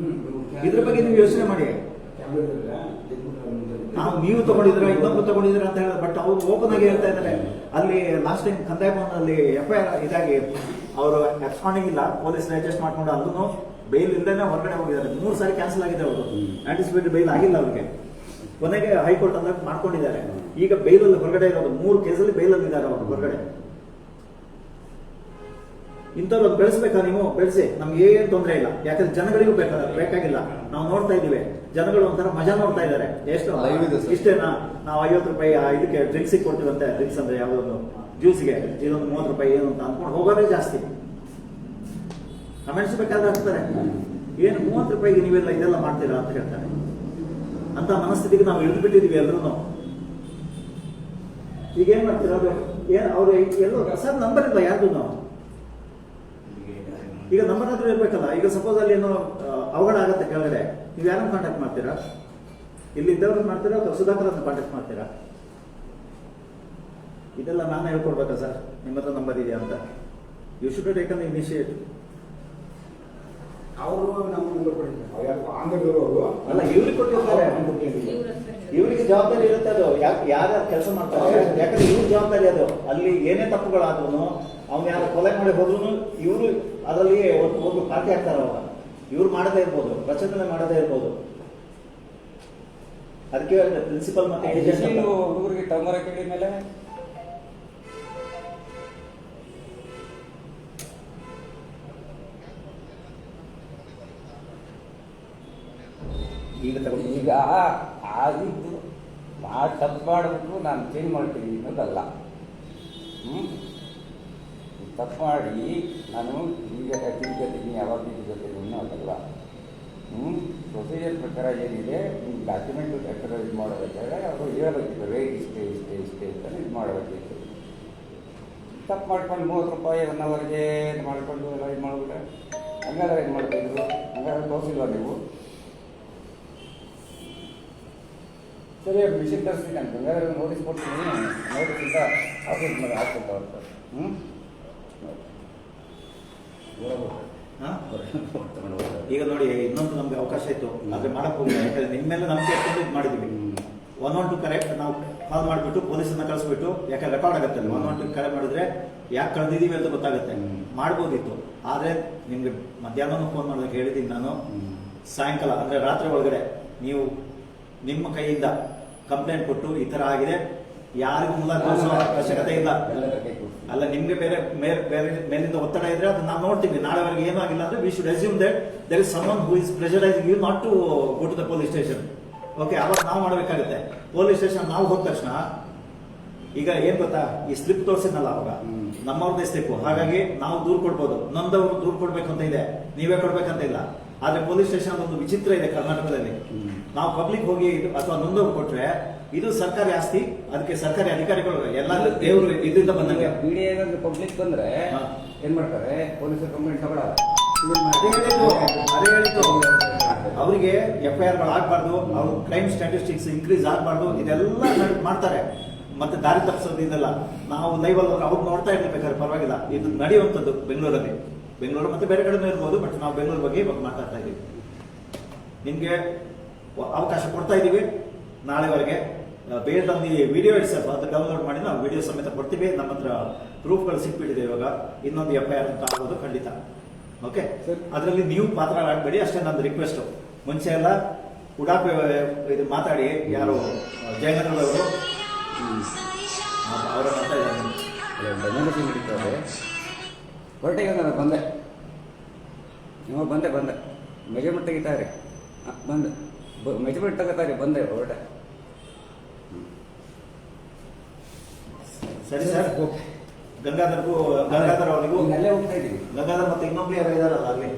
ಇದ್ರ ಬಗ್ಗೆ ನೀವು ಯೋಚನೆ ಮಾಡಿ. ನೀವು ತಗೊಂಡಿದ್ರ, ಇನ್ನೊಬ್ರು ತಗೊಂಡಿದ್ರ ಅಂತ ಹೇಳಿದ್ರೆ, ಬಟ್ ಅವ್ರು ಓಪನ್ ಆಗಿ ಹೇಳ್ತಾ ಇದ್ದಾರೆ. ಅಲ್ಲಿ ಲಾಸ್ಟ್ ಟೈಮ್ ಕಂದಾಯ ಭವನದಲ್ಲಿ FIR ಇದಾಗಿ ಅವರು ಎಕ್ಸ್ಪಾಂಡಿಂಗ್ ಇಲ್ಲ, ಪೊಲೀಸ್ ಅಡ್ಜಸ್ಟ್ ಮಾಡ್ಕೊಂಡು ಅಲ್ಲೂ ಬೈಲ್ ಇಲ್ಲದೇನೆ ಹೊರಗಡೆ ಹೋಗಿದ್ದಾರೆ. 3 ಸಾರಿ ಕ್ಯಾನ್ಸಲ್ ಆಗಿದೆ ಅವರು, ಆಂಟಿಸಿಪೇಟೆಡ್ ಬೈಲ್ ಆಗಿಲ್ಲ ಅವ್ರಿಗೆ. ಕೊನೆಗೆ ಹೈಕೋರ್ಟ್ ಅಂತ ಮಾಡ್ಕೊಂಡಿದ್ದಾರೆ. ಈಗ ಬೈಲಲ್ಲಿ ಹೊರಗಡೆ ಇರೋದು 3 ಕೇಸಲ್ಲಿ ಬೈಲಲ್ಲಿ ಇದ್ದಾರೆ ಅವರು ಹೊರಗಡೆ. ಇಂಥವ್ರು ಬೆಳೆಸ್ಬೇಕಾ? ನೀವು ಬೆಳೆಸಿ, ನಮ್ಗೆ ಏನ್ ತೊಂದರೆ ಇಲ್ಲ. ಯಾಕಂದ್ರೆ ಜನಗಳಿಗೂ ಬೇಕಾಗಿಲ್ಲ. ನಾವು ನೋಡ್ತಾ ಇದೀವಿ, ಜನಗಳು ಒಂಥರ ಮಜಾ ನೋಡ್ತಾ ಇದ್ದಾರೆ. ಎಷ್ಟು ಇಷ್ಟೇನಾ, ನಾವು 50 ರೂಪಾಯಿ ಇದಕ್ಕೆ ಡ್ರಿಂಕ್ಸ್ ಕೊಡ್ತೀವಂತೆ. ಡ್ರಿಂಕ್ಸ್ ಅಂದ್ರೆ ಯಾವ್ದೊಂದು ಜ್ಯೂಸ್ಗೆ ಇದೊಂದು 30 ರೂಪಾಯಿ ಏನು ಅಂತ ಅನ್ಕೊಂಡು ಹೋಗೋದೇ ಜಾಸ್ತಿ. ಕಮೆಂಟ್ಸ್ ಬೇಕಾದ್ರೆ ಹಾಕ್ತಾರೆ, ಏನು 30 ರೂಪಾಯಿಗೆ ನೀವೆಲ್ಲ ಇದೆಲ್ಲ ಮಾಡ್ತೀರಾ ಅಂತ ಹೇಳ್ತಾರೆ. ಅಂತ ಮನಸ್ಥಿತಿಗೆ ನಾವು ಇಳಿದು ಬಿಟ್ಟಿದೀವಿ ಎಲ್ಲರೂ. ಈಗ ಏನ್ ಮಾಡ್ತೀರಾ? ಏನ್ ಅವ್ರು ಎಲ್ಲೋ ಸರ್ ನಂಬರ್ ಇಲ್ಲ ಯಾರ್ದು. ನಾವು ಈಗ ನಂಬರ್ ಹತ್ರ ಇರ್ಬೇಕಲ್ಲ. ಈಗ ಸಪೋಸ್ ಅಲ್ಲಿ ಏನೋ ಅವಘಡ ಆಗತ್ತೆ ಕೆಳಗಡೆ, ನೀವು ಯಾರನ್ನು ಕಾಂಟ್ಯಾಕ್ಟ್ ಮಾಡ್ತೀರಾ? ಇಲ್ಲಿ ಇದ್ದವ್ರನ್ನ ಮಾಡ್ತೀರಾ ಅಥವಾ ಸುಧಾಕರ್ ಅಂತ ಕಾಂಟ್ಯಾಕ್ಟ್ ಮಾಡ್ತೀರಾ? ಇದೆಲ್ಲ ನಾನು ಹೇಳ್ಕೊಡ್ಬೇಕಾ ಸರ್? ನಿಮ್ಮ ಹತ್ರ ನಂಬರ್ ಇದೆಯಾ ಅಂತ? You should taken initiate. ಅವರು ನಮ್ಮ ನಂಬರ್ ಕೊಟ್ಟಿದ್ದಾರೆ, ಯಾರು ಆಂಧ್ರದವರು ಅಲ್ಲ, ಇವ್ರಿಗೆ ಕೊಟ್ಟಿರ್ತಾರೆ, ಇವರಿಗೆ ಜವಾಬ್ದಾರಿ ಇರುತ್ತೆ. ಅದು ಯಾರ್ಯಾರು ಕೆಲಸ ಮಾಡ್ತಾರೆ, ಯಾಕಂದ್ರೆ ಇವ್ರ ಜವಾಬ್ದಾರಿ ಅದು. ಅಲ್ಲಿ ಏನೇ ತಪ್ಪುಗಳಾದ್ರೂ ಅವ್ನು ಯಾರು ಕೊಲೆ ಮಾಡಿ ಹೋದ್ರು ಇವರು ಅದರಲ್ಲಿ ಒಬ್ಬರು ಪಾರ್ಟಿ ಆಗ್ತಾರೆ. ಅವಾಗ ಇವ್ರು ಮಾಡದೇ ಇರ್ಬೋದು, ಪ್ರಚೋದನೆ ಮಾಡದೇ ಇರ್ಬೋದು. ಅದಕ್ಕೆ ಪ್ರಿನ್ಸಿಪಲ್ ಮತ್ತೆ ಏಜೆಂಟ್ ಹುಡುಗರಿಗೆ ಟಮರ ಕೇಳಿ ಮೇಲೆ ಈಗ ಆಗಿದ್ದು ತಪ್ಪು ಮಾಡಿಬಿಟ್ಟು ನಾನು ಚೇಂಜ್ ಮಾಡ್ತೀನಿ ಅನ್ನೋದಲ್ಲ. ತಪ್ಪು ಮಾಡಿ ನಾನು ಈಗ ತಿಳ್ಕೊತೀನಿ, ಯಾವಾಗ ತಿಳ್ಕೊತೀನಿ ಅನ್ನೋದಲ್ಲ. ಪ್ರೊಸೀಜರ್ ಪ್ರಕಾರ ಏನಿದೆ, ನಿಮ್ಮ ಡಾಕ್ಯುಮೆಂಟು ಪ್ರಕಾರ ಇದು ಮಾಡಬೇಕಾದ್ರೆ ಅವರು ಹೇಳಬೇಕಿತ್ತು, ರೇಟ್ ಇಷ್ಟೇ ಇಷ್ಟೇ ಇಷ್ಟೇ ಅಂತ ಇದು ಮಾಡಬೇಕಿತ್ತು. ತಪ್ಪು ಮಾಡ್ಕೊಂಡು 30 ರೂಪಾಯಿ 1 ಅವರ್ಗೆ ಮಾಡ್ಕೊಂಡು ಎಲ್ಲ ಇದು ಮಾಡಿಬಿಟ್ರೆ ಹಂಗಾದ್ರೆ ಏನು ಮಾಡ್ತಾಯಿದ್ರು? ಹಂಗಾದ್ರೆ ತೋರಿಸಿಲ್ವ ನೀವು? ಸರಿ, ಮಿಷಿನ್ ತರಿಸ್ತೀನಿ ಅಂತ ಹಂಗಾದ್ರೆ ನೋಟಿಸ್ ಕೊಡ್ತೀನಿ, ನೋಟಿಸಿಂದ ಆಫೀಸ್ ಮೇಲೆ ಹಾಕ್ಬೇಕು ಅಂತ. ಈಗ ನೋಡಿ, ಇನ್ನೊಂದು ನಮ್ಗೆ ಅವಕಾಶ ಇತ್ತು, ಆದ್ರೆ ಮಾಡಕ್ ಹೋಗಿಲ್ಲ. ಯಾಕಂದ್ರೆ ನಿಮ್ಮ ಮೇಲೆ ನಂಬಿಕೆ ಇಟ್ಕೊಂಡು ಇದು ಮಾಡಿದ್ವಿ. 112 ಕರೆಕ್ಟ್ ನಾವು ಕಾಲ್ ಮಾಡಿಬಿಟ್ಟು ಪೊಲೀಸನ್ನ ಕಳಿಸ್ಬಿಟ್ಟು, ಯಾಕಂದ್ರೆ ರೆಕಾರ್ಡ್ ಆಗುತ್ತೆ. 112 ಕರೆ ಮಾಡಿದ್ರೆ ಯಾಕೆ ಕಳೆದಿದ್ದೀವಿ ಅಂತ ಗೊತ್ತಾಗುತ್ತೆ. ಮಾಡ್ಬೋದಿತ್ತು, ಆದ್ರೆ ನಿಮ್ಗೆ ಮಧ್ಯಾಹ್ನ ಫೋನ್ ಮಾಡೋದಕ್ಕೆ ಹೇಳಿದ್ದೀನಿ ನಾನು. ಸಾಯಂಕಾಲ ಅಂದ್ರೆ ರಾತ್ರಿ ಒಳಗಡೆ ನೀವು ನಿಮ್ಮ ಕೈಯಿಂದ ಕಂಪ್ಲೇಂಟ್ ಕೊಟ್ಟು ಈ ತರ ಆಗಿದೆ, ಯಾರಿಗೂ ಮೂಲ ತೋರಿಸೋ ಅವಶ್ಯಕತೆ ಇಲ್ಲ. ಅಲ್ಲ, ನಿಮ್ಗೆ ಬೇರೆ ಮೇಲಿಂದ ಒತ್ತಡ ಇದ್ರೆ ಅದನ್ನ ನಾವು ನೋಡ್ತೀವಿ. ನಾಳೆವರೆಗೆ ಏನೂ ಆಗಿಲ್ಲ ಅಂದ್ರೆ we should assume that there is someone who is pressurising you not to go to the police station. Okay, ಅವಾಗ ನಾವು ಮಾಡಬೇಕಾಗುತ್ತೆ. ಪೊಲೀಸ್ ಸ್ಟೇಷನ್ ನಾವು ಹೋದ ತಕ್ಷಣ ಈಗ ಏನ್ ಗೊತ್ತಾ, ಈ ಸ್ಲಿಪ್ ತೋರಿಸಿದ್ನಲ್ಲ ಅವಾಗ ನಮ್ಮವ್ರದ್ದೇ ಸ್ಲಿಪ್, ಹಾಗಾಗಿ ನಾವು ದೂರು ಕೊಡ್ಬೋದು. ನೊಂದವರು ದೂರು ಕೊಡ್ಬೇಕಂತ ಇದೆ, ನೀವೇ ಕೊಡ್ಬೇಕಂತ ಇಲ್ಲ. ಆದ್ರೆ ಪೊಲೀಸ್ ಸ್ಟೇಷನ್ ಒಂದು ವಿಚಿತ್ರ ಇದೆ ಕರ್ನಾಟಕದಲ್ಲಿ. ನಾವು ಪಬ್ಲಿಕ್ ಹೋಗಿ ಅಥವಾ ನೊಂದವ್ರು ಕೊಟ್ರೆ ಇದು ಸರ್ಕಾರಿ ಆಸ್ತಿ, ಅದಕ್ಕೆ ಸರ್ಕಾರಿ ಅಧಿಕಾರಿಗಳು ಎಲ್ಲ ದೇವರು ಇದರಿಂದ ಬಂದಂಗೆ. ಬಿಡಿ ಪಬ್ಲಿಕ್ ಬಂದ್ರೆ ಏನ್ ಮಾಡ್ತಾರೆ, ಪೊಲೀಸರು ಕಂಪ್ಲೇಂಟ್ ತಗೊಳ್ಳಲ್ಲ. ಅದೇ ಹೇಳಿದ್ದು, ಅವರಿಗೆ FIR ಗಳು ಆಗ್ಬಾರ್ದು, ಅವ್ರ ಕ್ರೈಮ್ ಸ್ಟ್ಯಾಟಿಸ್ಟಿಕ್ಸ್ ಇನ್ಕ್ರೀಸ್ ಆಗ್ಬಾರ್ದು, ಇದೆಲ್ಲ ಮಾಡ್ತಾರೆ. ಮತ್ತೆ ದಾರಿ ತಪ್ಪಿಸೋದು ಇದೆಲ್ಲ ನಾವು ಲೈವ್ ಅಲ್ಲಿ ಅವ್ರು ನೋಡ್ತಾ ಇರ್ಬೇಕಾದ್ರೆ ಪರವಾಗಿಲ್ಲ. ಇದು ನಡೆಯುವಂಥದ್ದು ಬೆಂಗಳೂರಲ್ಲಿ, ಬೆಂಗಳೂರು ಮತ್ತೆ ಬೇರೆ ಕಡೆನೂ ಇರ್ಬೋದು, ಬಟ್ ನಾವು ಬೆಂಗಳೂರು ಬಗ್ಗೆ ಇವಾಗ ಮಾತಾಡ್ತಾ ಇದ್ದೀವಿ. ನಿಮ್ಗೆ ಅವಕಾಶ ಕೊಡ್ತಾ ಇದ್ದೀವಿ ನಾಳೆವರೆಗೆ. ಬೇರೆ ವಿಡಿಯೋ ಇಟ್ಸೆಲ್ಫ್ ಅದು ಡೌನ್ಲೋಡ್ ಮಾಡಿ ನಾವು ವಿಡಿಯೋ ಸಮೇತ ಕೊಡ್ತೀವಿ. ನಮ್ಮ ಹತ್ರ ಪ್ರೂಫ್ಗಳು ಸಿಕ್ಬಿಟ್ಟಿದೆ. ಇವಾಗ ಇನ್ನೊಂದು FIR ಅಂತ ಆಗೋದು ಖಂಡಿತ. ಓಕೆ, ಅದರಲ್ಲಿ ನೀವು ಪಾತ್ರ ಆಗಬೇಡಿ ಅಷ್ಟೇ ನಂದು ರಿಕ್ವೆಸ್ಟ್. ಮುಂಚೆ ಎಲ್ಲ ಉಡಾಪೆ ಇದು ಮಾತಾಡಿ, ಯಾರು ಜಯನಗರದವರು ಅವರ ಹೊರಟಿಗೆ ನಾನು ಬಂದೆ, ನೀವು ಬಂದೆ ಮೆಜರ್ಮೆಂಟ್ ತೆಗಿತಾರೆ, ಬಂದೆ ಮೆಜರ್ಮೆಂಟ್ ತಗೋತಾರೆ, ಬಂದೆ ಹೊರಟೆ. ಸರಿ ಸರ್, ಗಂಗಾಧರ್ ಅವರಿಗೂ ಅಲ್ಲೇ ಹೋಗ್ತಾ ಇದ್ದೀವಿ. ಗಂಗಾಧರ್ ಮತ್ತೆ ಇನ್ನೊಬ್ರು ಯಾರು ಇದಾರಲ್ಲ ಅಲ್ಲಿ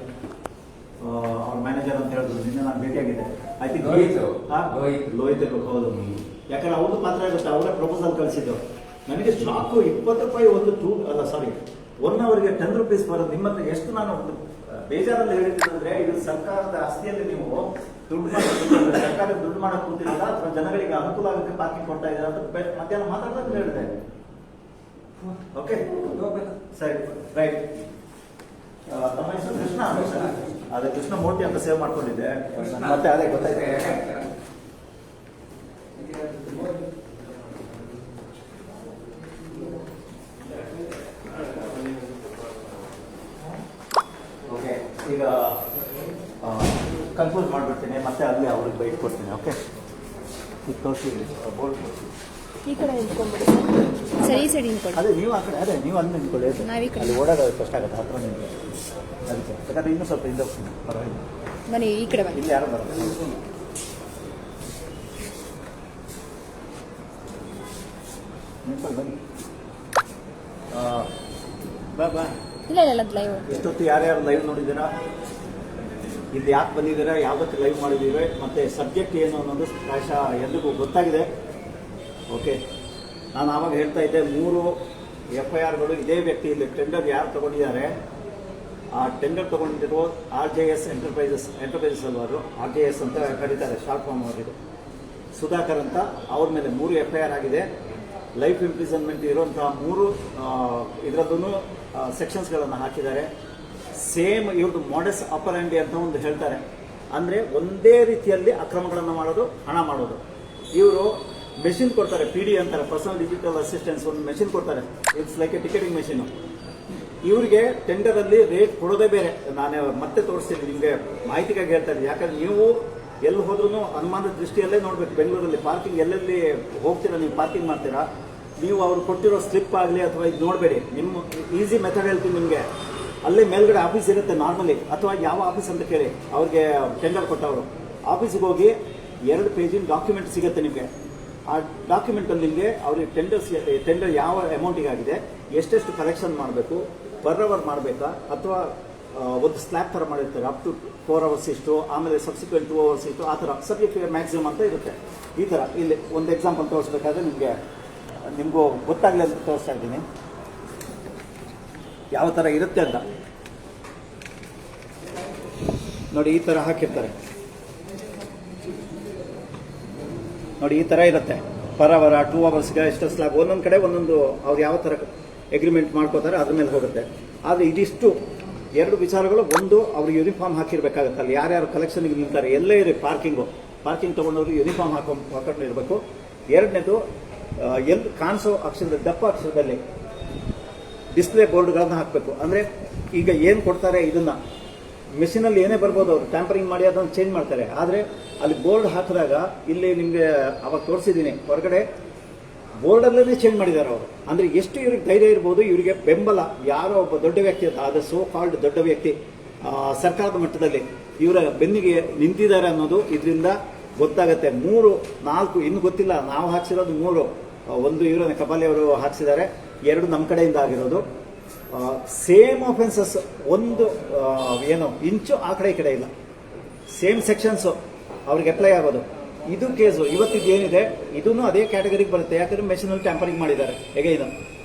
ಅವ್ರ ಮ್ಯಾನೇಜರ್ ಅಂತ ಹೇಳಿದ್ರು, ನಿನ್ನೆ ನಾನು ಭೇಟಿಯಾಗಿದ್ದೆ. ಐ ಥಿಂಕ್ ಲೋಹಿತ್ ಇರ್ಬೇಕು. ಹೌದು, ಯಾಕಂದ್ರೆ ಅವ್ರದ್ದು ಪಾತ್ರ ಇರುತ್ತೆ. ಅವರೇ ಪ್ರಪೋಸಲ್ ಕಳಿಸಿದ್ದು. ನನಗೆ ಶಾಕು, 20 ರೂಪಾಯಿ ಒಂದು 1 ಅವರ್ಗೆ 10 ರೂಪೀಸ್ ಬರೋದು. ನಿಮ್ಮ ಹತ್ರ ಎಷ್ಟು ನಾನು ಬೇಜಾರಲ್ಲಿ ಹೇಳಿದ್ರೆ, ಇದು ಸರ್ಕಾರದ ಆಸ್ತಿಯಲ್ಲಿ ನೀವು ದುಡ್ಡು ಸರ್ಕಾರ ದುಡ್ಡು ಮಾಡಕ್ ಕೂತಿರಲ್ಲ ಅಥವಾ ಜನಗಳಿಗೆ ಅನುಕೂಲ ಆಗುತ್ತೆ ಪಾರ್ಕಿಂಗ್ ಕೊಡ್ತಾ ಇದ್ದಾರೆ ಅಂತ ಮಧ್ಯಾಹ್ನ ಮಾತಾಡಿದಾಗ ಹೇಳಿದೆ. ಓಕೆ, ಸರಿ, ರೈಟ್. ನಮ್ಮ ಹೆಸರು ಕೃಷ್ಣ. ಅದೇ ಕೃಷ್ಣ ಮೂರ್ತಿ ಅಂತ ಸೇವ್ ಮಾಡ್ಕೊಂಡಿದ್ದೆ. ಮತ್ತೆ ಅದೇ ಗೊತ್ತಾಯ್ತು. ಓಕೆ, ಈಗ ಕನ್ಫ್ಯೂಸ್ ಮಾಡ್ಬಿಡ್ತೀನಿ, ಮತ್ತೆ ಅಲ್ಲಿ ಅವ್ರಿಗೆ ಬೈಟ್ ಕೊಡ್ತೀನಿ. ಓಕೆ, ಇದು ತೋರಿಸಿ ಬೋರ್ಡ್ ಈ ಕಡೆ ನಿಂತ್ಕೊಂಡ್ಬಿಡಿ ಸರ್, ಈ ಸೈಡ್ ನಿಂತ್ಕೊಳ್ಳಿ. ಅದೇ ನೀವು ಆ ಕಡೆ, ಅದೇ ನೀವು ಅಲ್ಲಿ ನಿಂತ್ಕೊಳ್ಳಿ. ಅಲ್ಲಿ ಓಡಾಡೋದು ಕಷ್ಟ ಆಗುತ್ತೆ, ಹತ್ರ ನಿಂತ್ಕೊಳ್ಳಿ. ಅದಕ್ಕೆ ಯಾಕಂದ್ರೆ ಇನ್ನೂ ಸ್ವಲ್ಪ ಹಿಂದೆ ಹೋಗ್ತೀನಿ, ಪರವಾಗಿಲ್ಲ. ಬನ್ನಿ, ಈ ಕಡೆ ಬನ್ನಿ. ಇಲ್ಲಿ ಯಾರು ಬರೋದು? ನಿಂತ್ಕೊಳ್ಳಿ, ಬನ್ನಿ. ಬಾ. ಇಲ್ಲ ಲೈವ್. ಎಷ್ಟೊತ್ತು ಯಾರ್ಯಾರು ಲೈವ್ ನೋಡಿದ್ದೀರಾ, ಇಲ್ಲಿ ಯಾಕೆ ಬಂದಿದ್ದೀರಾ, ಯಾವುದಕ್ಕೆ ಲೈವ್ ಮಾಡಿದ್ದೀವಿ, ಮತ್ತೆ ಸಬ್ಜೆಕ್ಟ್ ಏನು ಅನ್ನೋದು ಪ್ರಾಯಶಃ ಎಲ್ರಿಗೂ ಗೊತ್ತಾಗಿದೆ. ಓಕೆ, ನಾನು ಆವಾಗ ಹೇಳ್ತಾ ಇದ್ದೆ, 3 FIRಗಳು ಇದೇ ವ್ಯಕ್ತಿ ಇಲ್ಲಿ ಟೆಂಡರ್ ಯಾರು ತಗೊಂಡಿದ್ದಾರೆ ಆ ಟೆಂಡರ್ ತಗೊಂಡಿರೋ RJS ಎಂಟರ್ಪ್ರೈಸಸ್ ಅಲ್ವಾರು, RJS ಅಂತ ಕರೀತಾರೆ, ಶಾರ್ಟ್ ಫಾರ್ಮ್ ಅವರಿದು. ಸುಧಾಕರ್ ಅಂತ ಅವ್ರ ಮೇಲೆ 3 FIR ಆಗಿದೆ. ಲೈಫ್ ಇಂಪ್ರಿಸನ್ಮೆಂಟ್ ಇರುವಂತಹ 3 ಇದರಲ್ಲೂ ಸೆಕ್ಷನ್ಸ್ಗಳನ್ನು ಹಾಕಿದ್ದಾರೆ. ಸೇಮ್ ಇವ್ರದ್ದು ಮಾಡೆಸ್ ಅಪರೆಂಡಿ ಅಂತ ಒಂದು ಹೇಳ್ತಾರೆ, ಅಂದರೆ ಒಂದೇ ರೀತಿಯಲ್ಲಿ ಅಕ್ರಮಗಳನ್ನು ಮಾಡೋದು, ಹಣ ಮಾಡೋದು. ಇವರು ಮೆಷಿನ್ ಕೊಡ್ತಾರೆ, PD ಅಂತಾರೆ, ಪರ್ಸನಲ್ ಡಿಜಿಟಲ್ ಅಸಿಸ್ಟೆನ್ಸ್, ಒಂದು ಮೆಷಿನ್ ಕೊಡ್ತಾರೆ. It's like A ticketing machine. ಇವರಿಗೆ ಟೆಂಡರಲ್ಲಿ ರೇಟ್ ಕೊಡೋದೇ ಬೇರೆ. ನಾನು ಮತ್ತೆ ತೋರಿಸ್ತೀನಿ ನಿಮಗೆ, ಮಾಹಿತಿಗಾಗಿ ಹೇಳ್ತಾ ಇದ್ದೀನಿ. ಯಾಕಂದ್ರೆ ನೀವು ಎಲ್ಲಿ ಹೋದ್ರೂ ಅನುಮಾನದ ದೃಷ್ಟಿಯಲ್ಲೇ ನೋಡ್ಬೇಕು. ಬೆಂಗಳೂರಲ್ಲಿ ಪಾರ್ಕಿಂಗ್ ಎಲ್ಲೆಲ್ಲಿ ಹೋಗ್ತೀರಾ, ನೀವು ಪಾರ್ಕಿಂಗ್ ಮಾಡ್ತೀರಾ, ನೀವು ಅವ್ರು ಕೊಟ್ಟಿರೋ ಸ್ಲಿಪ್ ಆಗಲಿ ಅಥವಾ ಇದು ನೋಡಬೇಡಿ. ನಿಮ್ಮ ಈಸಿ ಮೆಥಡ್ ಹೇಳ್ತೀನಿ ನಿಮಗೆ. ಅಲ್ಲೇ ಮೇಲ್ಗಡೆ ಆಫೀಸ್ ಇರುತ್ತೆ ನಾರ್ಮಲಿ, ಅಥವಾ ಯಾವ ಆಫೀಸ್ ಅಂತ ಕೇಳಿ, ಅವ್ರಿಗೆ ಟೆಂಡರ್ ಕೊಟ್ಟವರು ಆಫೀಸಿಗೆ ಹೋಗಿ 2 ಪೇಜಿನ ಡಾಕ್ಯುಮೆಂಟ್ ಸಿಗುತ್ತೆ ನಿಮಗೆ. ಆ ಡಾಕ್ಯುಮೆಂಟಲ್ಲಿ ನಿಮಗೆ ಅವ್ರಿಗೆ ಟೆಂಡರ್ ಯಾವ ಅಮೌಂಟಿಗೆ ಆಗಿದೆ, ಎಷ್ಟೆಷ್ಟು ಕಲೆಕ್ಷನ್ ಮಾಡಬೇಕು, ಪರ್ ಅವರ್ ಮಾಡಬೇಕಾ ಅಥವಾ ಒಂದು ಸ್ಲ್ಯಾಬ್ ಥರ ಮಾಡಿರ್ತಾರೆ, ಅಪ್ ಟು 4 hours ಇಷ್ಟು, ಆಮೇಲೆ ಸಬ್ಸಿಕ್ವೆಂಟ್ 2 hours ಇಷ್ಟು, ಆ ಥರ ಸಬ್ಜೆಕ್ಟ್ ಮ್ಯಾಕ್ಸಿಮಮ್ ಅಂತ ಇರುತ್ತೆ. ಈ ಥರ ಇಲ್ಲಿ ಒಂದು ಎಕ್ಸಾಂಪಲ್ ತೋರಿಸ್ಬೇಕಾದ್ರೆ ನಿಮಗೂ ಗೊತ್ತಾಗಲಿ ಅಂತ ತೋರಿಸ್ತಾ ಇದ್ದೀನಿ ಯಾವ ಥರ ಇರುತ್ತೆ ಅಂತ. ನೋಡಿ, ಈ ಥರ ಹಾಕಿರ್ತಾರೆ ನೋಡಿ, ಈ ಥರ ಇರುತ್ತೆ. ಪರ್ ಅವರ್ 2 hours ಎಷ್ಟು ಸ್ಲ್ಯಾಬ್, ಒಂದೊಂದು ಕಡೆ ಒಂದೊಂದು ಅವ್ರು ಯಾವ ಥರ ಅಗ್ರಿಮೆಂಟ್ ಮಾಡ್ಕೋತಾರೆ ಅದ್ರ ಮೇಲೆ ಹೋಗುತ್ತೆ. ಆದರೆ ಇದಿಷ್ಟು 2 ವಿಚಾರಗಳು. ಒಂದು, ಅವ್ರು ಯೂನಿಫಾರ್ಮ್ ಹಾಕಿರ್ಬೇಕಾಗತ್ತೆ. ಅಲ್ಲಿ ಯಾರ್ಯಾರು ಕಲೆಕ್ಷನ್ಗೆ ನಿಲ್ತಾರೆ, ಎಲ್ಲೇ ಇರಿ ಪಾರ್ಕಿಂಗ್ ತೊಗೊಂಡವ್ರು ಯೂನಿಫಾರ್ಮ್ ಹಾಕೊಂಡಿರ್ಬೇಕು. ಎರಡನೇದು, ಎಲ್ಲಿ ಕಾಣಿಸೋ ಅಕ್ಷರದ ದಪ್ಪ ಅಕ್ಷರದಲ್ಲಿ ಡಿಸ್ಪ್ಲೇ ಬೋರ್ಡ್ಗಳನ್ನ ಹಾಕಬೇಕು. ಅಂದರೆ ಈಗ ಏನು ಕೊಡ್ತಾರೆ ಇದನ್ನ ಮೆಷಿನಲ್ಲಿ ಏನೇ ಬರ್ಬೋದು, ಅವರು ಟ್ಯಾಂಪರಿಂಗ್ ಮಾಡಿ ಅದನ್ನು ಚೇಂಜ್ ಮಾಡ್ತಾರೆ. ಆದರೆ ಅಲ್ಲಿ ಬೋರ್ಡ್ ಹಾಕಿದಾಗ ಇಲ್ಲಿ ನಿಮಗೆ ಅವಾಗ ತೋರಿಸಿದ್ದೀನಿ, ಹೊರಗಡೆ ಬೋರ್ಡಲ್ಲೇ ಚೇಂಜ್ ಮಾಡಿದ್ದಾರೆ ಅವರು. ಅಂದರೆ ಎಷ್ಟು ಇವ್ರಿಗೆ ಧೈರ್ಯ ಇರ್ಬೋದು, ಇವರಿಗೆ ಬೆಂಬಲ ಯಾರೋ ಒಬ್ಬ ದೊಡ್ಡ ವ್ಯಕ್ತಿ, ಅದು ಸೋ ಕಾಲ್ಡ್ ದೊಡ್ಡ ವ್ಯಕ್ತಿ ಸರ್ಕಾರದ ಮಟ್ಟದಲ್ಲಿ ಇವರ ಬೆನ್ನಿಗೆ ನಿಂತಿದ್ದಾರೆ ಅನ್ನೋದು ಇದರಿಂದ ಗೊತ್ತಾಗುತ್ತೆ. 3, 4 ಇನ್ನು ಗೊತ್ತಿಲ್ಲ, ನಾವು ಹಾಕ್ಸಿರೋದು 3. ಒಂದು ಇವರ ಕಪಾಲಿ ಅವರು ಹಾಕ್ಸಿದ್ದಾರೆ, 2 ನಮ್ಮ ಕಡೆಯಿಂದ ಆಗಿರೋದು. ಸೇಮ್ ಆಫೆನ್ಸಸ್, ಒಂದು ಏನು ಇಂಚು ಆ ಕಡೆ ಈ ಕಡೆ ಇಲ್ಲ, ಸೇಮ್ ಸೆಕ್ಷನ್ಸು ಅವ್ರಿಗೆ ಅಪ್ಲೈ ಆಗೋದು. ಇದು ಕೇಸು ಇವತ್ತಿದ್ದು ಏನಿದೆ ಇದನ್ನು ಅದೇ ಕ್ಯಾಟಗರಿಗೆ ಬರುತ್ತೆ. ಯಾಕಂದ್ರೆ ಮೆಷಿನಲ್ಲಿ ಟ್ಯಾಂಪರಿಂಗ್ ಮಾಡಿದ್ದಾರೆ. ಹೇಗೆ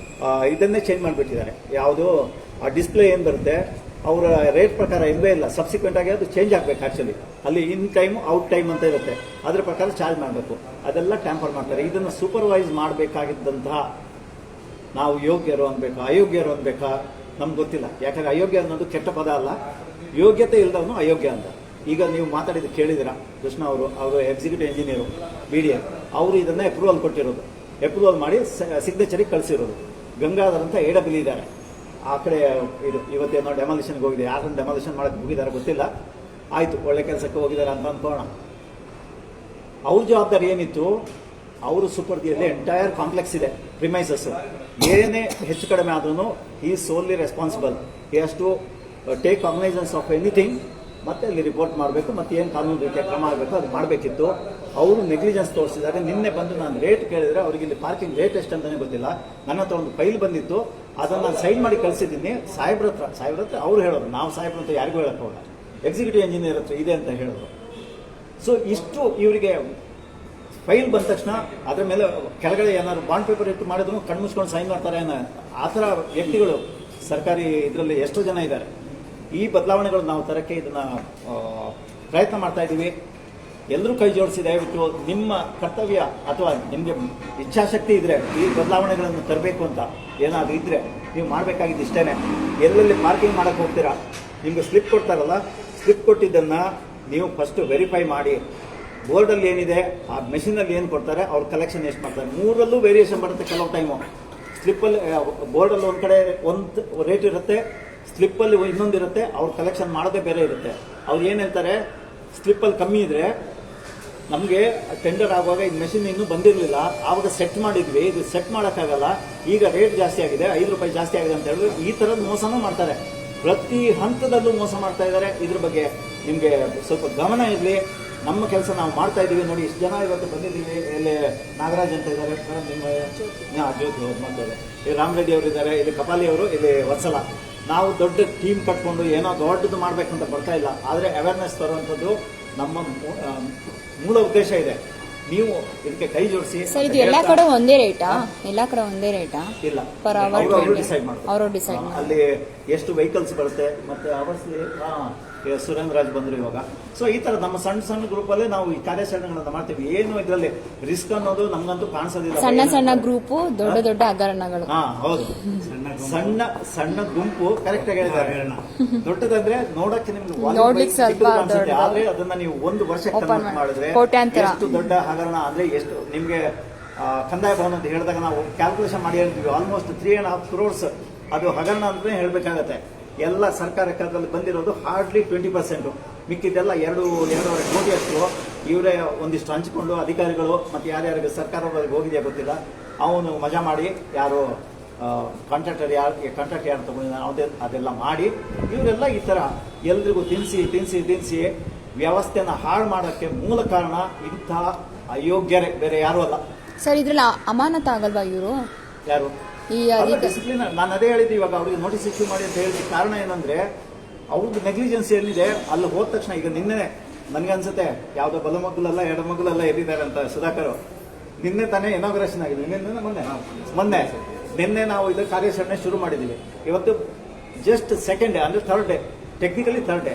ಇದನ್ನೇ ಚೇಂಜ್ ಮಾಡಿಬಿಟ್ಟಿದ್ದಾರೆ. ಯಾವುದು ಆ ಡಿಸ್ಪ್ಲೇ ಏನು ಬರುತ್ತೆ ಅವರ ರೇಟ್ ಪ್ರಕಾರ ಇಲ್ಲವೇ ಇಲ್ಲ, ಸಬ್ಸಿಕ್ವೆಂಟ್ ಆಗಿ ಅದು ಚೇಂಜ್ ಆಗಬೇಕು. ಆ್ಯಕ್ಚುಲಿ ಅಲ್ಲಿ ಇನ್ ಟೈಮ್ ಔಟ್ ಟೈಮ್ ಅಂತ ಇರುತ್ತೆ, ಅದ್ರ ಪ್ರಕಾರ ಚಾರ್ಜ್ ಮಾಡಬೇಕು. ಅದೆಲ್ಲ ಟ್ಯಾಂಪರ್ ಮಾಡ್ತಾರೆ. ಇದನ್ನು ಸೂಪರ್ವೈಸ್ ಮಾಡಬೇಕಾಗಿದ್ದಂತಹ ನಾವು ಯೋಗ್ಯರು ಅನ್ಬೇಕಾ ಅಯೋಗ್ಯರು ಅನ್ಬೇಕಾ ನಮ್ಗೆ ಗೊತ್ತಿಲ್ಲ. ಯಾಕಂದ್ರೆ ಅಯೋಗ್ಯ ಅನ್ನೋದು ಕೆಟ್ಟ ಪದ ಅಲ್ಲ, ಯೋಗ್ಯತೆ ಇಲ್ಲದವನು ಅಯೋಗ್ಯ ಅಂತ. ಈಗ ನೀವು ಮಾತಾಡಿದ್ದು ಕೇಳಿದಿರಾ, ಕೃಷ್ಣ ಅವರು ಎಕ್ಸಿಕ್ಯೂಟಿವ್ ಇಂಜಿನಿಯರು BDA, ಅವರು ಇದನ್ನ ಅಪ್ರೂವಲ್ ಕೊಟ್ಟಿರೋದು, ಅಪ್ರೂವಲ್ ಮಾಡಿ ಸಿಗ್ನೇಚರಿಗೆ ಕಳಿಸಿರೋದು. ಗಂಗಾಧರ್ ಅಂತ AW ಇದ್ದಾರೆ ಆ ಕಡೆ. ಇದು ಇವತ್ತೇನೋ ಡೆಮಾಲಿಷನ್ಗೆ ಹೋಗಿದೆ, ಯಾರನ್ನು ಡೆಮಾಲಿಷನ್ ಮಾಡಕ್ಕೆ ಹೋಗಿದ್ದಾರೆ ಗೊತ್ತಿಲ್ಲ. ಆಯ್ತು, ಒಳ್ಳೆ ಕೆಲಸಕ್ಕೆ ಹೋಗಿದ್ದಾರೆ ಅಂತ ಅನ್ಕೋಣ. ಅವ್ರ ಜವಾಬ್ದಾರಿ ಏನಿತ್ತು, ಅವರು ಸುಪರ್ದಿಯಲ್ಲಿ ಎಂಟೈರ್ ಕಾಂಪ್ಲೆಕ್ಸ್ ಇದೆ, ಪ್ರಿಮೈಸಸ್. ಏನೇ ಹೆಚ್ಚು ಕಡಿಮೆ ಆದ್ರೂ ಈ solely responsible. He has to take cognisance of anything, ಮತ್ತೆ ಅಲ್ಲಿ ರಿಪೋರ್ಟ್ ಮಾಡಬೇಕು, ಮತ್ತೆ ಏನು ಕಾನೂನು ರೀತಿಯ ಕ್ರಮ ಆಗಬೇಕು ಅದು ಮಾಡಬೇಕಿತ್ತು. ಅವರು ನೆಗ್ಲಿಜೆನ್ಸ್ ತೋರಿಸಿದ್ದಾರೆ. ನಿನ್ನೆ ಬಂದು ನಾನು ರೇಟ್ ಕೇಳಿದ್ರೆ ಅವ್ರಿಗೆ ಇಲ್ಲಿ ಪಾರ್ಕಿಂಗ್ ರೇಟ್ ಎಷ್ಟು ಅಂತಾನೆ ಗೊತ್ತಿಲ್ಲ. ನನ್ನ ಹತ್ರ ಒಂದು ಫೈಲ್ ಬಂದಿತ್ತು, ಅದನ್ನು ನಾನು ಸೈನ್ ಮಾಡಿ ಕಳಿಸಿದ್ದೀನಿ ಸಾಹೇಬ್ರ ಹತ್ರ. ಅವ್ರು ಹೇಳೋರು, ನಾವು ಸಾಹೇಬ್ರ ಹತ್ರ ಯಾರಿಗೂ ಹೇಳಕ್ಕೆ ಹೋಗಲ್ಲ, ಎಕ್ಸಿಕ್ಯೂಟಿವ್ ಇಂಜಿನಿಯರ್ ಹತ್ರ ಇದೆ ಅಂತ ಹೇಳಿದ್ರು. ಸೊ ಇಷ್ಟು ಇವರಿಗೆ ಫೈಲ್ ಬಂದ ತಕ್ಷಣ ಅದ್ರ ಮೇಲೆ ಕೆಳಗಡೆ ಏನಾದ್ರು ಬಾಂಡ್ ಪೇಪರ್ ಇಟ್ಟು ಮಾಡಿದ್ರು ಕಣ್ಮುಚ್ಕೊಂಡು ಸೈನ್ ಮಾಡ್ತಾರೆ ಅನ್ನೋ ಆ ಥರ ವ್ಯಕ್ತಿಗಳು ಸರ್ಕಾರಿ ಇದರಲ್ಲಿ ಎಷ್ಟೋ ಜನ ಇದ್ದಾರೆ. ಈ ಬದಲಾವಣೆಗಳು ನಾವು ತರಕ್ಕೆ ಇದನ್ನ ಪ್ರಯತ್ನ ಮಾಡ್ತಾ ಇದ್ದೀವಿ. ಎಲ್ಲರೂ ಕೈ ಜೋಡಿಸಿ ದಯವಿಟ್ಟು ನಿಮ್ಮ ಕರ್ತವ್ಯ ಅಥವಾ ನಿಮಗೆ ಇಚ್ಛಾಶಕ್ತಿ ಇದ್ರೆ ಈ ಬದಲಾವಣೆಗಳನ್ನು ತರಬೇಕು ಅಂತ ಏನಾದರೂ ಇದ್ರೆ ನೀವು ಮಾಡಬೇಕಾಗಿದ್ದು ಇಷ್ಟೇನೆ. ಎಲ್ಲೆಲ್ಲಿ ಪಾರ್ಕಿಂಗ್ ಮಾಡಕ್ಕೆ ಹೋಗ್ತೀರಾ, ನಿಮ್ಗೆ ಸ್ಲಿಪ್ ಕೊಡ್ತಾರಲ್ಲ, ಸ್ಲಿಪ್ ಕೊಟ್ಟಿದ್ದನ್ನು ನೀವು ಫಸ್ಟ್ ವೆರಿಫೈ ಮಾಡಿ. ಬೋರ್ಡಲ್ಲಿ ಏನಿದೆ, ಆ ಮೆಷಿನಲ್ಲಿ ಏನು ಕೊಡ್ತಾರೆ, ಅವ್ರ ಕಲೆಕ್ಷನ್ ಎಷ್ಟು ಮಾಡ್ತಾರೆ, 3ರಲ್ಲೂ ವೇರಿಯೇಷನ್ ಬರುತ್ತೆ. ಕೆಲವು ಟೈಮು ಸ್ಲಿಪ್ಪಲ್ಲಿ ಬೋರ್ಡಲ್ಲಿ ಒಂದು ಕಡೆ ಒಂದು ರೇಟ್ ಇರುತ್ತೆ, ಸ್ಲಿಪ್ಪಲ್ಲಿ ಇನ್ನೊಂದಿರುತ್ತೆ, ಅವ್ರ ಕಲೆಕ್ಷನ್ ಮಾಡೋದೇ ಬೇರೆ ಇರುತ್ತೆ. ಅವ್ರು ಏನು ಹೇಳ್ತಾರೆ, ಸ್ಲಿಪ್ಪಲ್ಲಿ ಕಮ್ಮಿ ಇದ್ರೆ ನಮಗೆ ಟೆಂಡರ್ ಆಗುವಾಗ ಈ ಮೆಷಿನ್ ಇನ್ನೂ ಬಂದಿರಲಿಲ್ಲ, ಆವಾಗ ಸೆಟ್ ಮಾಡಿದ್ವಿ, ಇದು ಸೆಟ್ ಮಾಡೋಕ್ಕಾಗಲ್ಲ, ಈಗ ರೇಟ್ ಜಾಸ್ತಿ ಆಗಿದೆ, 5 ರೂಪಾಯಿ ಜಾಸ್ತಿ ಆಗಿದೆ ಅಂತ ಹೇಳಿದ್ರೆ ಈ ಥರದ ಮೋಸನೂ ಮಾಡ್ತಾರೆ. ಪ್ರತಿ ಹಂತದಲ್ಲೂ ಮೋಸ ಮಾಡ್ತಾ ಇದ್ದಾರೆ. ಇದ್ರ ಬಗ್ಗೆ ನಿಮಗೆ ಸ್ವಲ್ಪ ಗಮನ ಇರಲಿ. ನಮ್ಮ ಕೆಲಸ ನಾವು ಮಾಡ್ತಾ ಇದ್ದೀವಿ. ನೋಡಿ, ಇಷ್ಟು ಜನ ಇವತ್ತು ಬಂದಿದ್ದೀವಿ. ಇಲ್ಲಿ ನಾಗರಾಜ್ ಅಂತ ಇದ್ದಾರೆ, ನಿಮ್ಮ ಜ್ಯೋತಿ ಮಾಡ್ತಾರೆ, ಇಲ್ಲಿ ರಾಮರೆಡ್ಡಿ ಅವರು ಇದ್ದಾರೆ, ಇಲ್ಲಿ ಕಪಾಲಿ ಅವರು, ಇಲ್ಲಿ ವತ್ಸಲ. ನಾವು ದೊಡ್ಡ ಟೀಮ್ ಕಟ್ಕೊಂಡು ಏನೋ ದೊಡ್ಡದು ಮಾಡಬೇಕಂತ ಬರ್ತಾ ಇಲ್ಲ. ಆದರೆ ಅವೇರ್ನೆಸ್ ತರುವಂಥದ್ದು ನಮ್ಮ ಮೂಲ ಉದ್ದೇಶ ಇದೆ. ನೀವು ಇದಕ್ಕೆ ಕೈ ಜೋಡಿಸಿ. ಸರ್ ಇದು ಎಲ್ಲಾ ಕಡೆ ಒಂದೇ ರೇಟಾ? ಎಲ್ಲಾ ಕಡೆ ಒಂದೇ ರೇಟಾ? ಇಲ್ಲ, ಪರ್ ಅವರ್ ಅವರು ಡಿಸೈಡ್ ಮಾಡ್ತಾರೆ. ಅವರು ಡಿಸೈಡ್ ಮಾಡಿ ಅಲ್ಲಿ ಎಷ್ಟು ವೆಹಿಕಲ್ಸ್ ಬರುತ್ತೆ ಮತ್ತೆ ಅವರ್ಸ್. ಸುರೇಂದ್ರ ರಾಜ್ ಬಂದ್ರು ಇವಾಗ. ಸೊ ಈ ತರ ನಮ್ಮ ಸಣ್ಣ ಸಣ್ಣ ಗ್ರೂಪ್ ಅಲ್ಲೇ ನಾವು ಈ ಕಾರ್ಯಾಚರಣೆಗಳನ್ನ ಮಾಡ್ತೀವಿ. ಏನು ಇದರಲ್ಲಿ ರಿಸ್ಕ್ ಅನ್ನೋದು ನಮ್ಗಂತೂ ಕಾಣಿಸೋದಿಲ್ಲ. ಸಣ್ಣ ಸಣ್ಣ ಗ್ರೂಪ್, ದೊಡ್ಡ ದೊಡ್ಡ ಹಗರಣಗಳು. ಹಾ ಹೌದು, ಸಣ್ಣ ಸಣ್ಣ ಗುಂಪು. ಕರೆಕ್ಟ್ ಆಗಿ ಹೇಳಿದ್ದಾರೆ. ದೊಡ್ಡದಂದ್ರೆ ನೋಡಕ್ಕೆ ನಿಮ್ಗೆ ನೋಡ್ಲಿಕ್ಕೆ ಸ್ವಲ್ಪ ದೊಡ್ಡ, ಆದ್ರೆ ಅದನ್ನ ನೀವು ಒಂದು ವರ್ಷ ಕನ್ವರ್ಟ್ ಮಾಡಿದ್ರೆ ಕೋಟ್ಯಾಂತರ. ಎಷ್ಟು ದೊಡ್ಡ ಹಗರಣ ಅಂದ್ರೆ ಎಷ್ಟು ನಿಮ್ಗೆ ಕಂದಾಯ ಭವನ ಅಂತ ಹೇಳಿದಾಗ ನಾವು ಕ್ಯಾಲ್ಕುಲೇಷನ್ ಮಾಡಿ ಹೇಳ್ತೀವಿ. ಆಲ್ಮೋಸ್ಟ್ 3.5 crores ಅದು ಹಗರಣ ಅಂದ್ರೆ ಹೇಳ್ಬೇಕಾಗತ್ತೆ. ಎಲ್ಲ ಸರ್ಕಾರ ಕಾಲದಲ್ಲಿ ಬಂದಿರೋದು ಹಾರ್ಡ್ಲಿ 20%. ಮಿಕ್ಕಿದ್ದೆಲ್ಲ 2.5 ಕೋಟಿಯಷ್ಟು ಇವರೇ ಒಂದಿಷ್ಟು ಹಂಚಿಕೊಂಡು ಅಧಿಕಾರಿಗಳು ಮತ್ತೆ ಯಾರ್ಯಾರಿಗೆ ಸರ್ಕಾರದವರೆಗೆ ಹೋಗಿದೆಯಾ ಗೊತ್ತಿಲ್ಲ, ಅವನು ಮಜಾ ಮಾಡಿ ಯಾರು ಕಾಂಟ್ರಾಕ್ಟ್ ಯಾರು ತಗೊಂಡಿದ್ದಾರೆ ಅದೆಲ್ಲ ಮಾಡಿ ಇವರೆಲ್ಲ ಈ ತರ ಎಲ್ರಿಗೂ ತಿನ್ಸಿ ವ್ಯವಸ್ಥೆನ ಹಾಳು ಮಾಡೋಕ್ಕೆ ಮೂಲ ಕಾರಣ ಇಂಥ ಅಯೋಗ್ಯರೇ, ಬೇರೆ ಯಾರು ಅಲ್ಲ. ಸರ್ ಇದ್ರಲ್ಲಿ ಅಮಾನತ ಆಗಲ್ವಾ ಇವರು? ಯಾರು ಈ ಡಿಸಿಪ್ಲಿನ್? ನಾನು ಅದೇ ಹೇಳಿದ್ದು, ಇವಾಗ ಅವ್ರಿಗೆ ನೋಟಿಸ್ ಇಶ್ಯೂ ಮಾಡಿ ಅಂತ ಹೇಳಿದ ಕಾರಣ ಏನಂದ್ರೆ ಅವ್ರದ್ದು ನೆಗ್ಲಿಜೆನ್ಸ್ ಏನಿದೆ. ಅಲ್ಲಿ ಹೋದ ತಕ್ಷಣ ಈಗ ನಿನ್ನೆ ನನ್ಗನ್ಸುತ್ತೆ ಯಾವ್ದೋ ಬಲಮಗ್ಗಲೆಲ್ಲ ಎಡಮಗ್ಗಲೆಲ್ಲ ಎದ್ದಿದ್ದಾರೆ ಅಂತ ಸುಧಾಕರ್. ನಿನ್ನೆ ತಾನೇ ಇನಾಗ್ರೇಷನ್ ಆಗಿದೆ. ಮೊನ್ನೆ ನಿನ್ನೆ ನಾವು ಇದು ಕಾರ್ಯಾಚರಣೆ ಶುರು ಮಾಡಿದ್ದೀವಿ. ಇವತ್ತು ಜಸ್ಟ್ ಸೆಕೆಂಡ್ ಡೇ ಅಂದ್ರೆ third day, technically third day.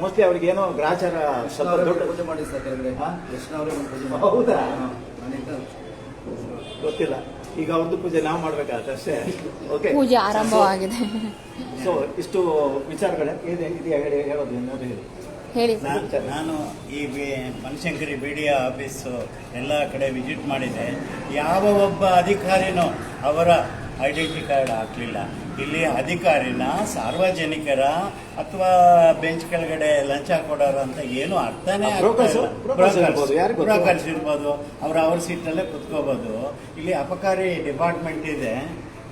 Mostly ಅವ್ರಿಗೆ ಏನೋ ಗ್ರಾಚಾರ ಸ್ವಲ್ಪ ದೊಡ್ಡ ಪೂಜೆ ಮಾಡಿ ಸರ್ ಕೆಳಗಡೆ. ಹೌದಾ ಗೊತ್ತಿಲ್ಲ. ಈಗ ಅವ್ರದ್ದು ಪೂಜೆ ನಾವು ಮಾಡ್ಬೇಕಾಗತ್ತೆ ಅಷ್ಟೇ. ಓಕೆ, ಪೂಜೆ ಆರಂಭವಾಗಿದೆ. ಸೊ ಇಷ್ಟು ವಿಚಾರಗಳೇ ಇದೆಯಾ ಹೇಳೋದು ಏನಾದ್ರು ಹೇಳಿ. ಹೇಳಿ. ನಾನು ಈ ಬನಶಂಕರಿ BDO ಆಫೀಸು ಎಲ್ಲ ಕಡೆ ವಿಸಿಟ್ ಮಾಡಿದೆ. ಯಾವ ಒಬ್ಬ ಅಧಿಕಾರಿನೂ ಅವರ ಐಡೆಂಟಿ ಕಾರ್ಡ್ ಹಾಕಲಿಲ್ಲ. ಇಲ್ಲಿ ಅಧಿಕಾರಿನ ಸಾರ್ವಜನಿಕರ ಅಥವಾ ಬೆಂಚ್ ಕೆಳಗಡೆ ಲಂಚ ಕೊಡೋರು ಅಂತ ಏನು ಅರ್ಥನೇ ಬ್ರೋಕರ್ಸ್ ಇರ್ಬೋದು, ಅವ್ರ ಸೀಟ್ನಲ್ಲೇ ಕುತ್ಕೋಬಹುದು. ಇಲ್ಲಿ ಅಪಕಾರಿ ಡಿಪಾರ್ಟ್ಮೆಂಟ್ ಇದೆ.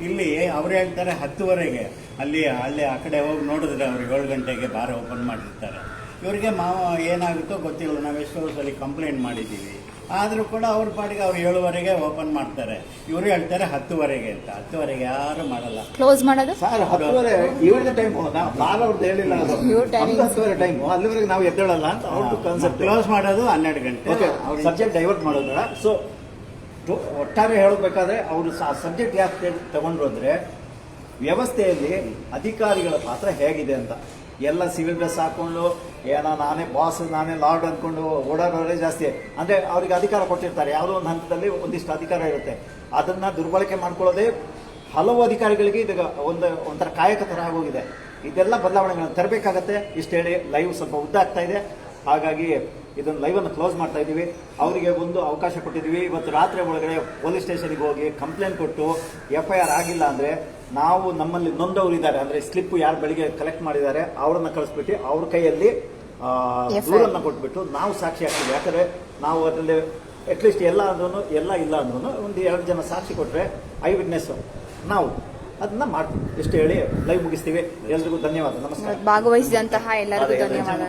ಇಲ್ಲಿ ಅವ್ರು ಹೇಳ್ತಾರೆ 10ವರೆಗೆ, ಅಲ್ಲಿ ಆ ಕಡೆ ಹೋಗಿ ನೋಡಿದ್ರೆ ಅವ್ರು 7 ಗಂಟೆಗೆ ಬಾರ್ ಓಪನ್ ಮಾಡಿರ್ತಾರೆ. ಇವರಿಗೆ ಏನಾಗುತ್ತೋ ಗೊತ್ತಿಲ್ಲ. ನಾವು ಎಷ್ಟೋ ಸಲ ಕಂಪ್ಲೇಂಟ್ ಮಾಡಿದ್ದೀವಿ. ಆದರೂ ಕೂಡ ಅವ್ರ ಪಾಡಿಗೆ ಅವ್ರು 7ವರೆಗೆ ಓಪನ್ ಮಾಡ್ತಾರೆ. ಇವರು ಹೇಳ್ತಾರೆ 10ವರೆಗೆ ಅಂತ. 10ವರೆಗೆ ಯಾರು ಮಾಡಲ್ಲ. ಕ್ಲೋಸ್ ಮಾಡೋದು ಸರ್ 10ವರೆ ಇವ್ರಿಗೆ ಟೈಮ್. ಬಾರ್ ಅವ್ರದ್ದು ಹೇಳಿಲ್ಲ, ಅದು 10ವರೆ ಟೈಮ್. ಅಲ್ಲಿವರೆಗೆ ನಾವು ಎದ್ದೇಳಲ್ಲ ಅಂತ ಅವ್ರದ್ದು ಕಾನ್ಸೆಪ್ಟ್. ಕ್ಲೋಸ್ ಮಾಡೋದು 12 ಗಂಟೆ. ಸಬ್ಜೆಕ್ಟ್ ಡೈವರ್ಟ್ ಮಾಡೋದ್ರ. ಸೊ ಒಟ್ಟಾರೆ ಹೇಳಬೇಕಾದ್ರೆ ಅವರು ಸಬ್ಜೆಕ್ಟ್ ಯಾಕೆ ತಗೊಂಡ್ರು ಅಂದ್ರೆ ವ್ಯವಸ್ಥೆಯಲ್ಲಿ ಅಧಿಕಾರಿಗಳ ಪಾತ್ರ ಹೇಗಿದೆ ಅಂತ. ಎಲ್ಲ ಸಿವಿಲ್ ಡ್ರೆಸ್ ಹಾಕೊಂಡು ಏನೋ ನಾನೇ ಬಾಸ್ ನಾನೇ ಲಾರ್ಡ್ ಅಂದ್ಕೊಂಡು ಓಡಾಡೋರೇ ಜಾಸ್ತಿ. ಅಂದ್ರೆ ಅವ್ರಿಗೆ ಅಧಿಕಾರ ಕೊಟ್ಟಿರ್ತಾರೆ, ಯಾವುದೋ ಒಂದು ಹಂತದಲ್ಲಿ ಒಂದಿಷ್ಟು ಅಧಿಕಾರ ಇರುತ್ತೆ. ಅದನ್ನ ದುರ್ಬಳಕೆ ಮಾಡ್ಕೊಳ್ಳೋದೇ ಹಲವು ಅಧಿಕಾರಿಗಳಿಗೆ ಇದೀಗ ಒಂಥರ ಕಾಯಕ ತರ ಆಗೋಗಿದೆ. ಇದೆಲ್ಲ ಬದಲಾವಣೆಗಳನ್ನು ತರಬೇಕಾಗತ್ತೆ. ಇಷ್ಟು ಹೇಳಿ ಲೈವ್ ಸ್ವಲ್ಪ ಉದ್ದ ಆಗ್ತಾ ಇದೆ, ಹಾಗಾಗಿ ಇದನ್ನು ಲೈವ್ ಅನ್ನು ಕ್ಲೋಸ್ ಮಾಡ್ತಾ ಇದ್ದೀವಿ. ಅವರಿಗೆ ಒಂದು ಅವಕಾಶ ಕೊಟ್ಟಿದ್ದೀವಿ. ಇವತ್ತು ರಾತ್ರಿ ಒಳಗಡೆ ಪೊಲೀಸ್ ಸ್ಟೇಷನ್ಗೆ ಹೋಗಿ ಕಂಪ್ಲೇಂಟ್ ಕೊಟ್ಟು FIR ಆಗಿಲ್ಲ ಅಂದ್ರೆ ನಾವು ನಮ್ಮಲ್ಲಿ ನೊಂದವರು ಇದ್ದಾರೆ ಅಂದ್ರೆ ಸ್ಲಿಪ್ ಯಾರು ಬೆಳಿಗ್ಗೆ ಕಲೆಕ್ಟ್ ಮಾಡಿದ್ದಾರೆ ಅವ್ರನ್ನ ಕಳಿಸ್ಬಿಟ್ಟು ಅವ್ರ ಕೈಯಲ್ಲಿ ದೂರನ್ನ ಕೊಟ್ಬಿಟ್ಟು ನಾವು ಸಾಕ್ಷಿ ಹಾಕ್ತೀವಿ. ಯಾಕಂದ್ರೆ ನಾವು ಅದರಲ್ಲಿ ಅಟ್ಲೀಸ್ಟ್ ಎಲ್ಲ ಇಲ್ಲ ಅಂದ್ರೂ ಒಂದು 2 ಜನ ಸಾಕ್ಷಿ ಕೊಟ್ರೆ ಐ ವಿಟ್ನೆಸ್ ನಾವು ಅದನ್ನ ಮಾಡ್ತೀವಿ. ಇಷ್ಟು ಹೇಳಿ ಲೈವ್ ಮುಗಿಸ್ತೀವಿ. ಎಲ್ರಿಗೂ ಧನ್ಯವಾದ, ನಮಸ್ಕಾರ. ಭಾಗವಹಿಸಿದಂತಹ ಎಲ್ಲರಿಗೂ ಧನ್ಯವಾದ.